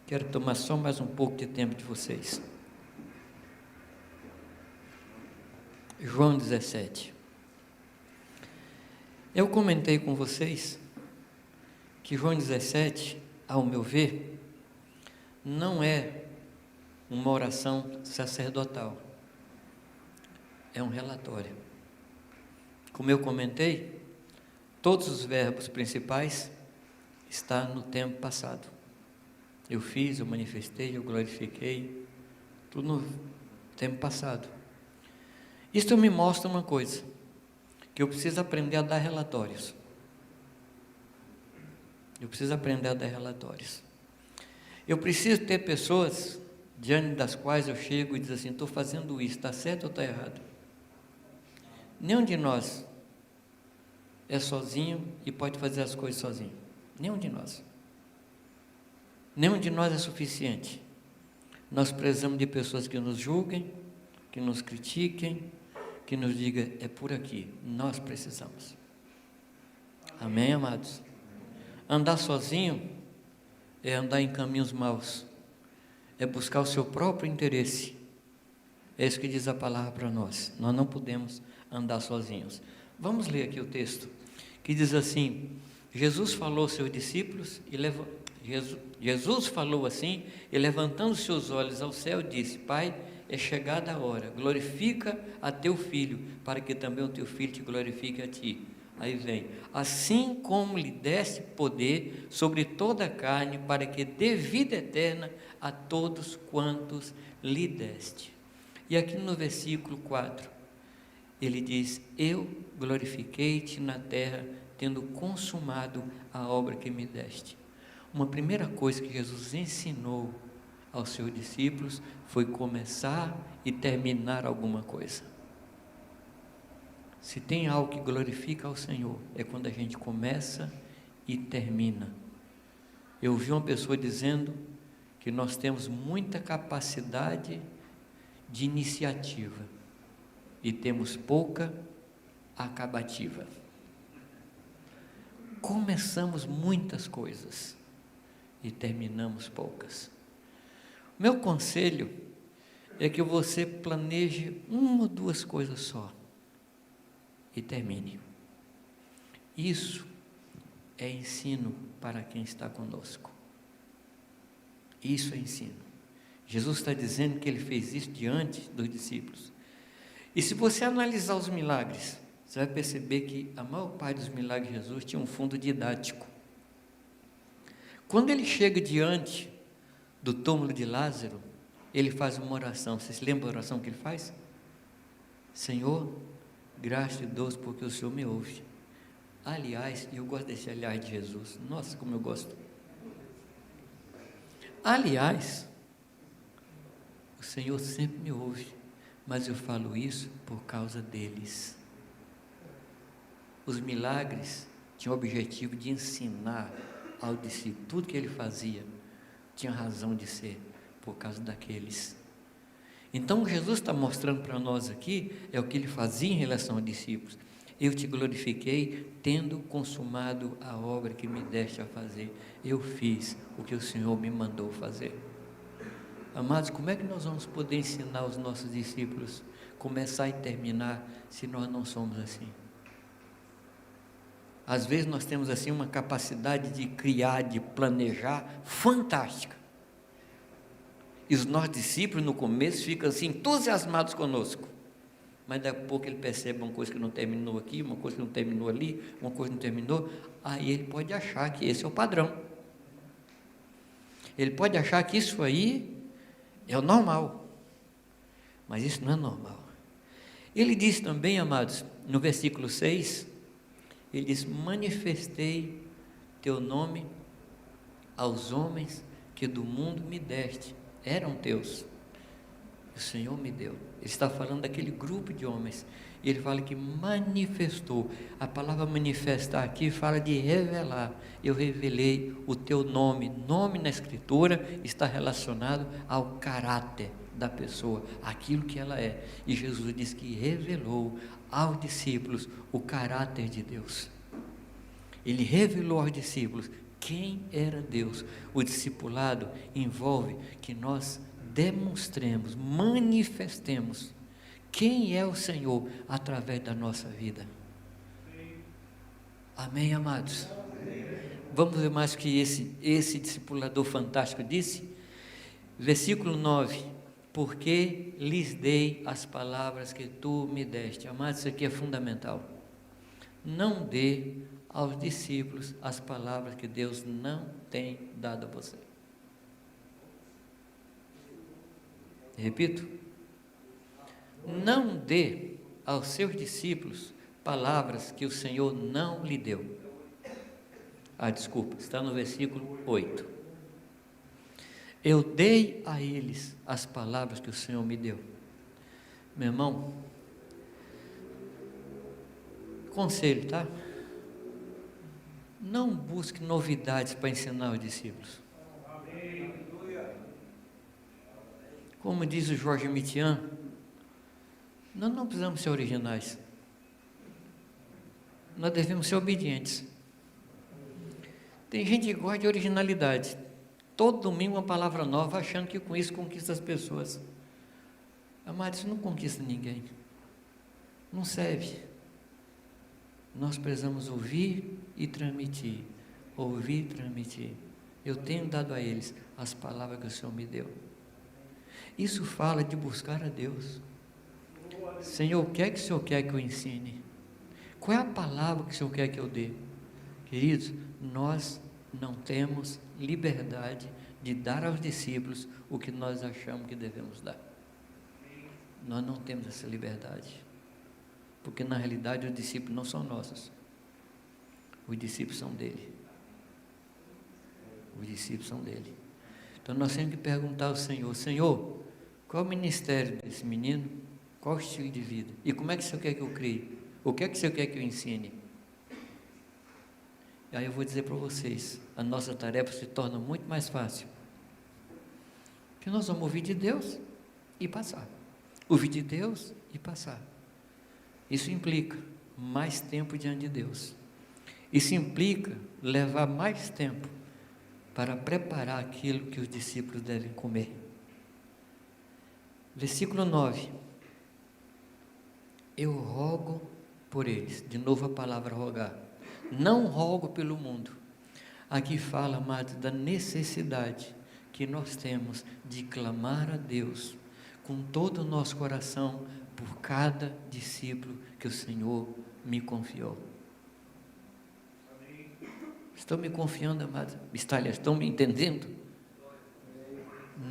Quero tomar só mais um pouco de tempo de vocês. João 17. Eu comentei com vocês que João 17, ao meu ver, não é uma oração sacerdotal, é um relatório. Como eu comentei, todos os verbos principais estão no tempo passado. Eu fiz, eu manifestei, eu glorifiquei, tudo no tempo passado. Isso me mostra uma coisa, que eu preciso aprender a dar relatórios. Eu preciso aprender a dar relatórios. Eu preciso ter pessoas diante das quais eu chego e diz assim: estou fazendo isso, está certo ou está errado? Nenhum de nós é sozinho e pode fazer as coisas sozinho. Nenhum de nós. Nenhum de nós é suficiente. Nós precisamos de pessoas que nos julguem, que nos critiquem, que nos digam: é por aqui. Nós precisamos. Amém, amados? Andar sozinho é andar em caminhos maus, é buscar o seu próprio interesse. É isso que diz a palavra para nós. Nós não podemos andar sozinhos. Vamos ler aqui o texto, que diz assim: Jesus falou aos seus discípulos, Jesus falou assim, e levantando seus olhos ao céu, disse: Pai, é chegada a hora, glorifica a teu filho, para que também o teu filho te glorifique a ti. Aí vem: assim como lhe deste poder sobre toda a carne, para que dê vida eterna a todos quantos lhe deste. E aqui no versículo 4, ele diz: eu glorifiquei-te na terra, tendo consumado a obra que me deste. Uma primeira coisa que Jesus ensinou aos seus discípulos foi começar e terminar alguma coisa. Se tem algo que glorifica ao Senhor, é quando a gente começa e termina. Eu ouvi uma pessoa dizendo que nós temos muita capacidade de iniciativa e temos pouca acabativa. Começamos muitas coisas e terminamos poucas. Meu conselho é que você planeje uma ou duas coisas só e termine. Isso é ensino para quem está conosco. Isso é ensino. Jesus está dizendo que ele fez isso diante dos discípulos. E se você analisar os milagres, você vai perceber que a maior parte dos milagres de Jesus tinha um fundo didático. Quando ele chega diante do túmulo de Lázaro, ele faz uma oração. Vocês lembram da oração que ele faz? Senhor, graças te dou porque o Senhor me ouve. Aliás, eu gosto desse aliás de Jesus. Nossa, como eu gosto. Aliás, o Senhor sempre me ouve, mas eu falo isso por causa deles. Os milagres tinham o objetivo de ensinar ao discípulo. Tudo que ele fazia tinha razão de ser por causa daqueles. Então Jesus está mostrando para nós aqui é o que ele fazia em relação aos discípulos. Eu te glorifiquei tendo consumado a obra que me deste a fazer. Eu fiz o que o Senhor me mandou fazer. Amados, como é que nós vamos poder ensinar os nossos discípulos, começar e terminar, se nós não somos assim? Às vezes nós temos assim uma capacidade de criar, de planejar, fantástica. E os nossos discípulos no começo ficam assim entusiasmados conosco. Mas daqui a pouco ele percebe uma coisa que não terminou aqui, uma coisa que não terminou ali, uma coisa que não terminou. Aí ele pode achar que esse é o padrão. Ele pode achar que isso aí é o normal. Mas isso não é normal. Ele diz também, amados, no versículo 6, ele diz: manifestei teu nome aos homens que do mundo me deste. Eram teus, o Senhor me deu. Ele está falando daquele grupo de homens, e ele fala que manifestou. A palavra manifestar aqui fala de revelar. Eu revelei o teu nome. Nome na Escritura está relacionado ao caráter da pessoa, aquilo que ela é. E Jesus diz que revelou aos discípulos o caráter de Deus. Ele revelou aos discípulos quem era Deus. O discipulado envolve que nós demonstremos, manifestemos quem é o Senhor através da nossa vida. Amém, amados? Vamos ver mais o que esse discipulador fantástico disse? Versículo 9: porque lhes dei as palavras que tu me deste. Amados, isso aqui é fundamental. Não dê aos discípulos as palavras que Deus não tem dado a você. Repito, não dê aos seus discípulos palavras que o Senhor não lhe deu. Desculpa, está no versículo 8. Eu dei a eles as palavras que o Senhor me deu. Meu irmão, conselho, tá? Não busque novidades para ensinar os discípulos. Como diz o Jorge Mitian, nós não precisamos ser originais. Nós devemos ser obedientes. Tem gente que gosta de originalidade. Todo domingo uma palavra nova, achando que com isso conquista as pessoas. Amados, isso não conquista ninguém. Não serve. Nós precisamos ouvir e transmitir. Ouvir e transmitir. Eu tenho dado a eles as palavras que o Senhor me deu. Isso fala de buscar a Deus. Senhor, o que é que o Senhor quer que eu ensine? Qual é a palavra que o Senhor quer que eu dê? Queridos, nós não temos liberdade de dar aos discípulos o que nós achamos que devemos dar. Nós não temos essa liberdade, porque na realidade os discípulos não são nossos, os discípulos são dele. Os discípulos são dele. Então nós temos que perguntar ao Senhor: Senhor, qual é o ministério desse menino? Qual o estilo de vida? E como é que o Senhor quer que eu crie? O que é que o Senhor quer que eu ensine? E aí eu vou dizer para vocês, a nossa tarefa se torna muito mais fácil. Porque nós vamos ouvir de Deus e passar. Ouvir de Deus e passar. Isso implica mais tempo diante de Deus. Isso implica levar mais tempo para preparar aquilo que os discípulos devem comer. Versículo 9. Eu rogo por eles. De novo a palavra rogar. Não rogo pelo mundo. Aqui fala, amados, da necessidade que nós temos de clamar a Deus com todo o nosso coração por cada discípulo que o Senhor me confiou. Estão me confiando, amados? Estão me entendendo?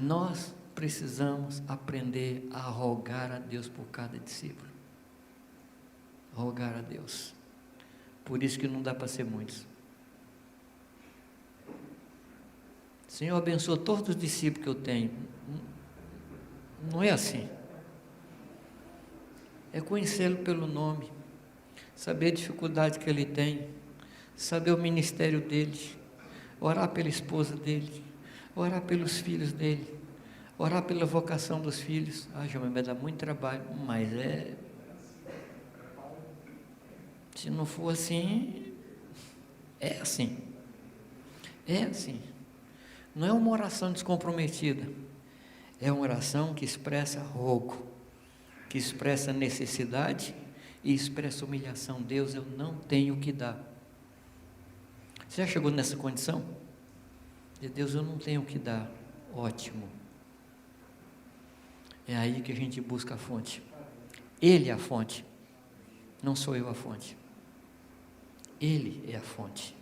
Nós precisamos aprender a rogar a Deus por cada discípulo. Rogar a Deus. Por isso que não dá para ser muitos. Senhor, abençoa todos os discípulos que eu tenho. Não é assim. É conhecê-lo pelo nome, saber a dificuldade que ele tem, saber o ministério dele, orar pela esposa dele, orar pelos filhos dele, orar pela vocação dos filhos. Já vai dar muito trabalho, mas se não for assim, é assim. É assim. Não é uma oração descomprometida. É uma oração que expressa rogo, que expressa necessidade e expressa humilhação. Deus, eu não tenho o que dar. Você já chegou nessa condição? De Deus, eu não tenho o que dar. Ótimo. É aí que a gente busca a fonte. Ele é a fonte. Não sou eu a fonte. Ele é a fonte.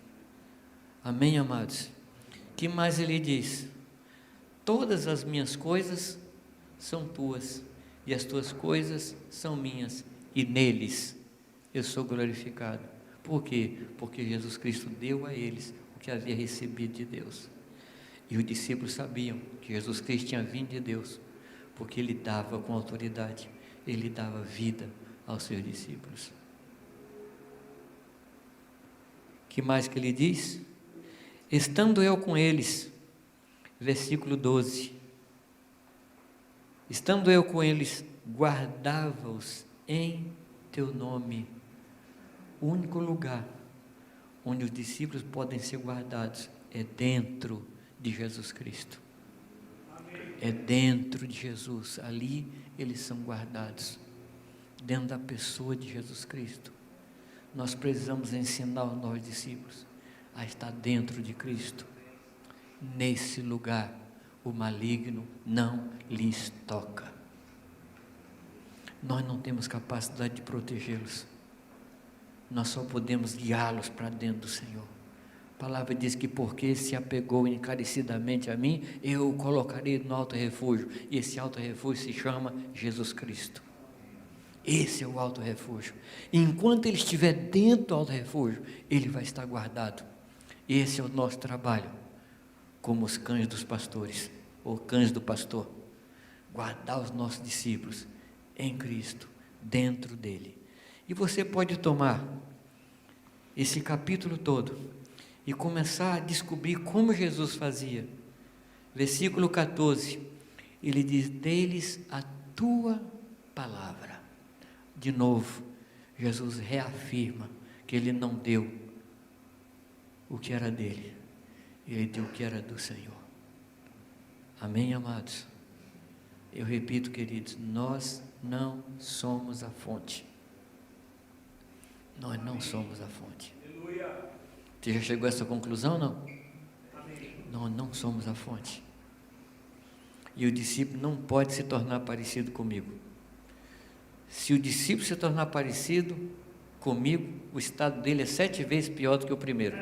Amém, amados? Que mais ele diz? Todas as minhas coisas são tuas, e as tuas coisas são minhas, e neles eu sou glorificado. Por quê? Porque Jesus Cristo deu a eles o que havia recebido de Deus. E os discípulos sabiam que Jesus Cristo tinha vindo de Deus, porque ele dava com autoridade, ele dava vida aos seus discípulos. Que mais que ele diz? Estando eu com eles, versículo 12, estando eu com eles, guardava-os em teu nome. O único lugar onde os discípulos podem ser guardados é dentro de Jesus Cristo. É dentro de Jesus, ali eles são guardados, dentro da pessoa de Jesus Cristo. Nós precisamos ensinar os nossos discípulos a estar dentro de Cristo, nesse lugar o maligno não lhes toca. Nós não temos capacidade de protegê-los, nós só podemos guiá-los para dentro do Senhor. A palavra diz que porque se apegou encarecidamente a mim, eu o colocarei no alto refúgio, e esse alto refúgio se chama Jesus Cristo. Esse é o alto refúgio. E enquanto ele estiver dentro do alto refúgio, ele vai estar guardado. Esse é o nosso trabalho, como os cães dos pastores, ou cães do pastor, guardar os nossos discípulos em Cristo, dentro dele. E você pode tomar esse capítulo todo e começar a descobrir como Jesus fazia. Versículo 14, ele diz: deles a tua palavra. De novo, Jesus reafirma que ele não deu o que era dele, ele deu o que era do Senhor. Amém, amados? Eu repito, queridos, nós não somos a fonte. Nós não somos a fonte. Você já chegou a essa conclusão, não? Nós não somos a fonte. E o discípulo não pode se tornar parecido comigo. Se o discípulo se tornar parecido comigo, o estado dele é 7 vezes pior do que o primeiro.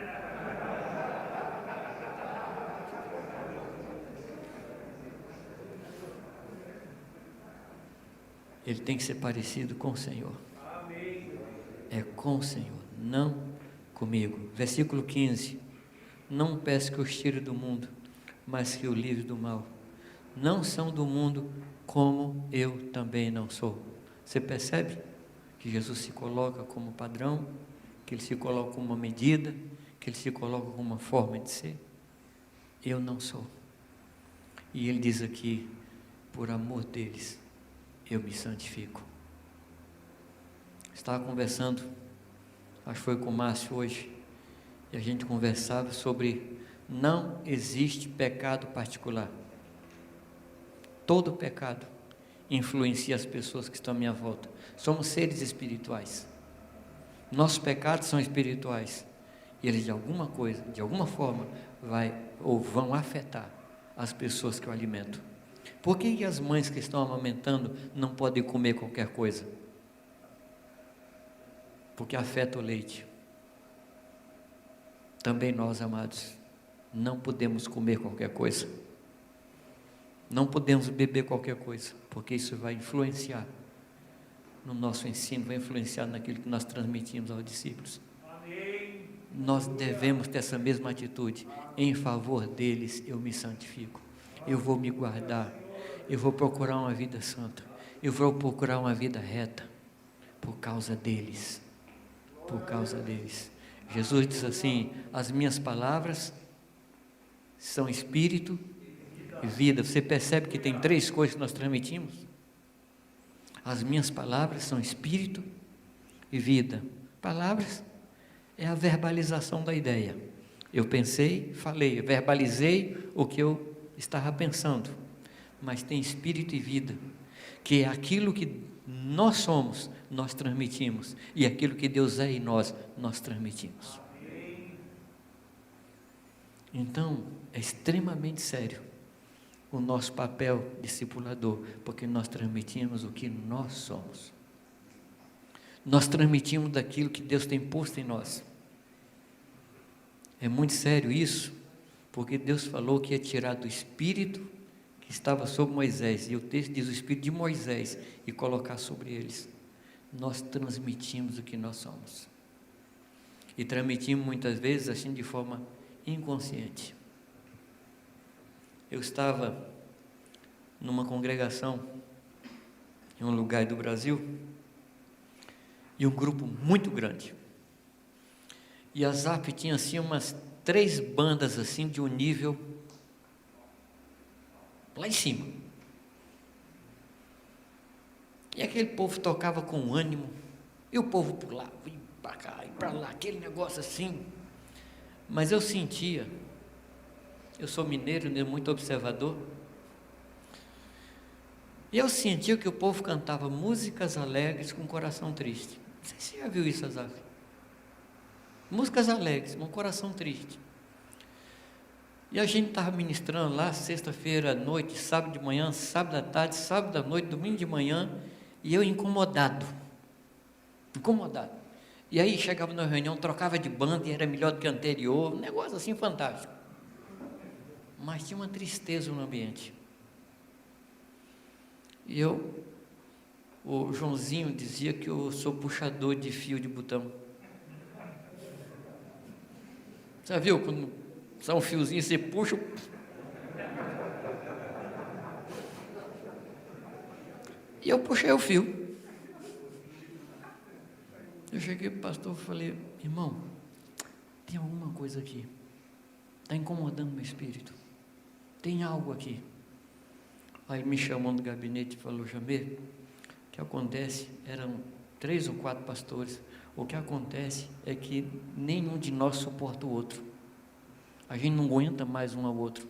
Ele tem que ser parecido com o Senhor. É com o Senhor, não comigo. Versículo 15: não peço que os tire do mundo, mas que o livre do mal. Não são do mundo, como eu também não sou. Você percebe que Jesus se coloca como padrão, que ele se coloca como uma medida, que ele se coloca como uma forma de ser? Eu não sou. E ele diz aqui: por amor deles, eu me santifico. Estava conversando, acho que foi com o Márcio hoje, e a gente conversava sobre não existe pecado particular. Todo pecado influencia as pessoas que estão à minha volta. Somos seres espirituais. Nossos pecados são espirituais. E eles de alguma forma vão afetar as pessoas que eu alimento. Por que as mães que estão amamentando não podem comer qualquer coisa? Porque afeta o leite. Também nós, amados, não podemos comer qualquer coisa. Não podemos beber qualquer coisa, porque isso vai influenciar no nosso ensino, vai influenciar naquilo que nós transmitimos aos discípulos. Amém. Nós devemos ter essa mesma atitude. Em favor deles eu me santifico. Eu vou me guardar. Eu vou procurar uma vida santa. Eu vou procurar uma vida reta. Por causa deles. Por causa deles. Jesus diz assim: as minhas palavras são espírito e vida. Você percebe que tem 3 coisas que nós transmitimos? As minhas palavras são espírito e vida. Palavras é a verbalização da ideia. Eu pensei, falei, verbalizei o que eu estava pensando. Mas tem espírito e vida, que é aquilo que nós somos, nós transmitimos, e aquilo que Deus é em nós, nós transmitimos. Então, é extremamente sério o nosso papel discipulador, porque nós transmitimos o que nós somos. Nós transmitimos daquilo que Deus tem posto em nós. É muito sério isso, porque Deus falou que ia tirar do espírito que estava sobre Moisés, e o texto diz o espírito de Moisés, e colocar sobre eles. Nós transmitimos o que nós somos. E transmitimos muitas vezes assim de forma inconsciente. Eu estava numa congregação em um lugar do Brasil, e um grupo muito grande, e a ZAP tinha assim umas 3 bandas assim de um nível lá em cima, e aquele povo tocava com ânimo, e o povo pulava, ia para cá, e para lá, aquele negócio assim, mas eu sentia, eu sou mineiro, muito observador, e eu sentia que o povo cantava músicas alegres com o coração triste. Não sei se você já viu isso, Azaf. Músicas alegres, com o coração triste. E a gente estava ministrando lá, sexta-feira à noite, sábado de manhã, sábado à tarde, sábado à noite, domingo de manhã, e eu incomodado. E aí chegava na reunião, trocava de banda e era melhor do que a anterior, um negócio assim fantástico. Mas tinha uma tristeza no ambiente. E o Joãozinho dizia que eu sou puxador de fio de botão. Você viu quando são um fiozinho, você puxa. E eu puxei o fio. Eu cheguei para o pastor e falei: irmão, tem alguma coisa aqui, está incomodando meu espírito, tem algo aqui. Aí me chamou no gabinete e falou: Jamê, o que acontece, eram 3 ou 4 pastores, o que acontece é que nenhum de nós suporta o outro, a gente não aguenta mais um ao outro,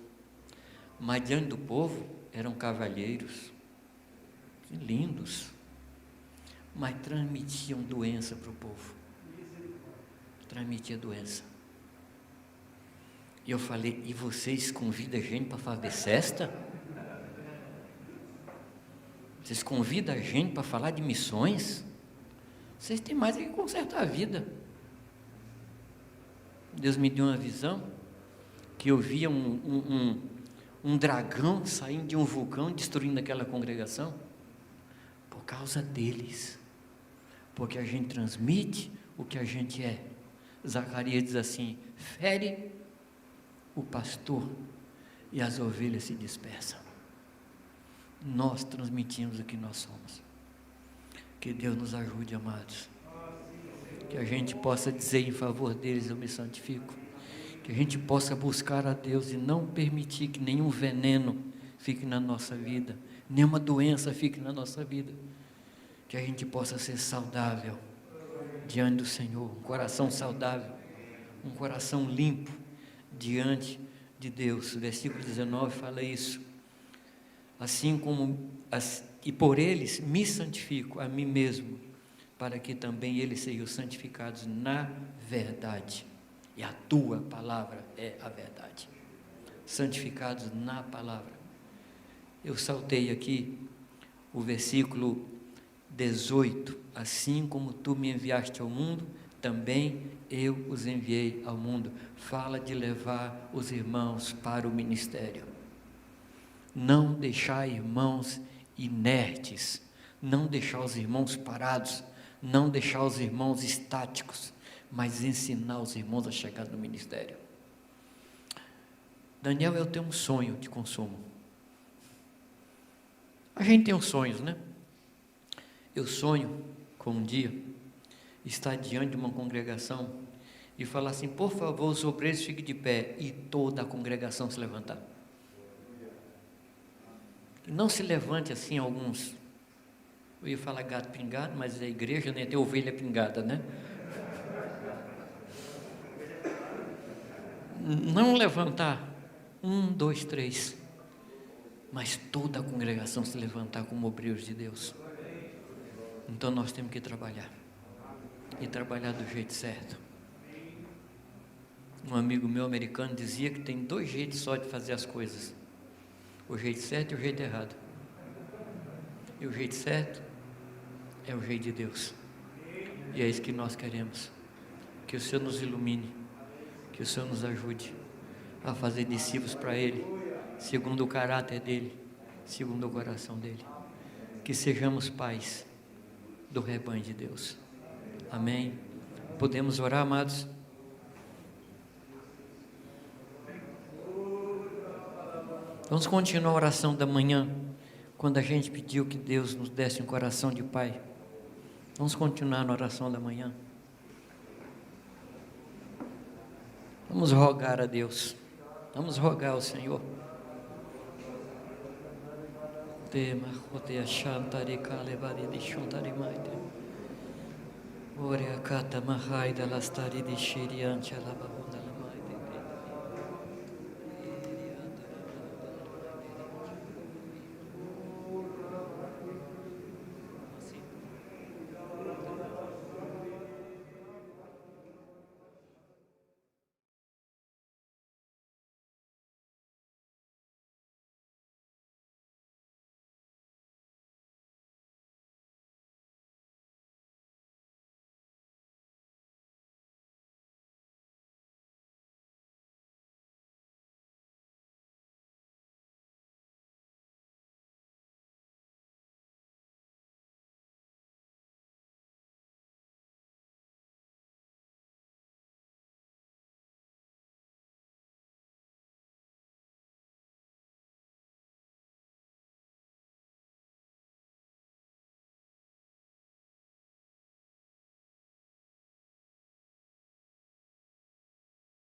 mas diante do povo, eram cavalheiros, lindos, mas transmitiam doença para o povo, transmitia doença. E eu falei: e vocês convidam a gente para fazer cesta? Vocês convidam a gente para falar de missões? Vocês têm mais que consertar a vida. Deus me deu uma visão, que eu via um dragão saindo de um vulcão, destruindo aquela congregação, por causa deles, porque a gente transmite o que a gente é. Zacarias diz assim: fere o pastor e as ovelhas se dispersam. Nós transmitimos o que nós somos. Que Deus nos ajude, amados, que a gente possa dizer em favor deles: eu me santifico, que a gente possa buscar a Deus e não permitir que nenhum veneno fique na nossa vida, nenhuma doença fique na nossa vida, que a gente possa ser saudável diante do Senhor, um coração saudável, um coração limpo diante de Deus. O versículo 19 fala isso: assim como e por eles me santifico a mim mesmo, para que também eles sejam santificados na verdade, e a tua palavra é a verdade. Santificados na palavra. Eu saltei aqui o versículo 18: assim como tu me enviaste ao mundo, também eu os enviei ao mundo. Fala de levar os irmãos para o ministério. Não deixar irmãos inertes, não deixar os irmãos parados, não deixar os irmãos estáticos, mas ensinar os irmãos a chegar no ministério. Daniel, eu tenho um sonho de consumo. A gente tem uns sonhos, né? Eu sonho com um dia estar diante de uma congregação e falar assim: por favor, os obreiros fiquem de pé, e toda a congregação se levantar. Não se levante assim alguns, eu ia falar gato pingado, mas a igreja nem tem ovelha pingada, né? Não levantar 1, 2, 3, mas toda a congregação se levantar como obreiros de Deus. Então nós temos que trabalhar, e trabalhar do jeito certo. Um amigo meu americano dizia que tem 2 jeitos só de fazer as coisas: o jeito certo e o jeito errado. E o jeito certo é o jeito de Deus, e é isso que nós queremos. Que o Senhor nos ilumine, que o Senhor nos ajude a fazer discípulos para Ele, segundo o caráter dEle, segundo o coração dEle. Que sejamos pais do rebanho de Deus. Amém? Podemos orar, amados? Vamos continuar a oração da manhã, quando a gente pediu que Deus nos desse um coração de pai. Vamos continuar na oração da manhã. Vamos rogar a Deus, vamos rogar ao Senhor. Tema rotea shantari kalebari de shantari maite. Ore akata mahai da lastari de shiriante alababunda.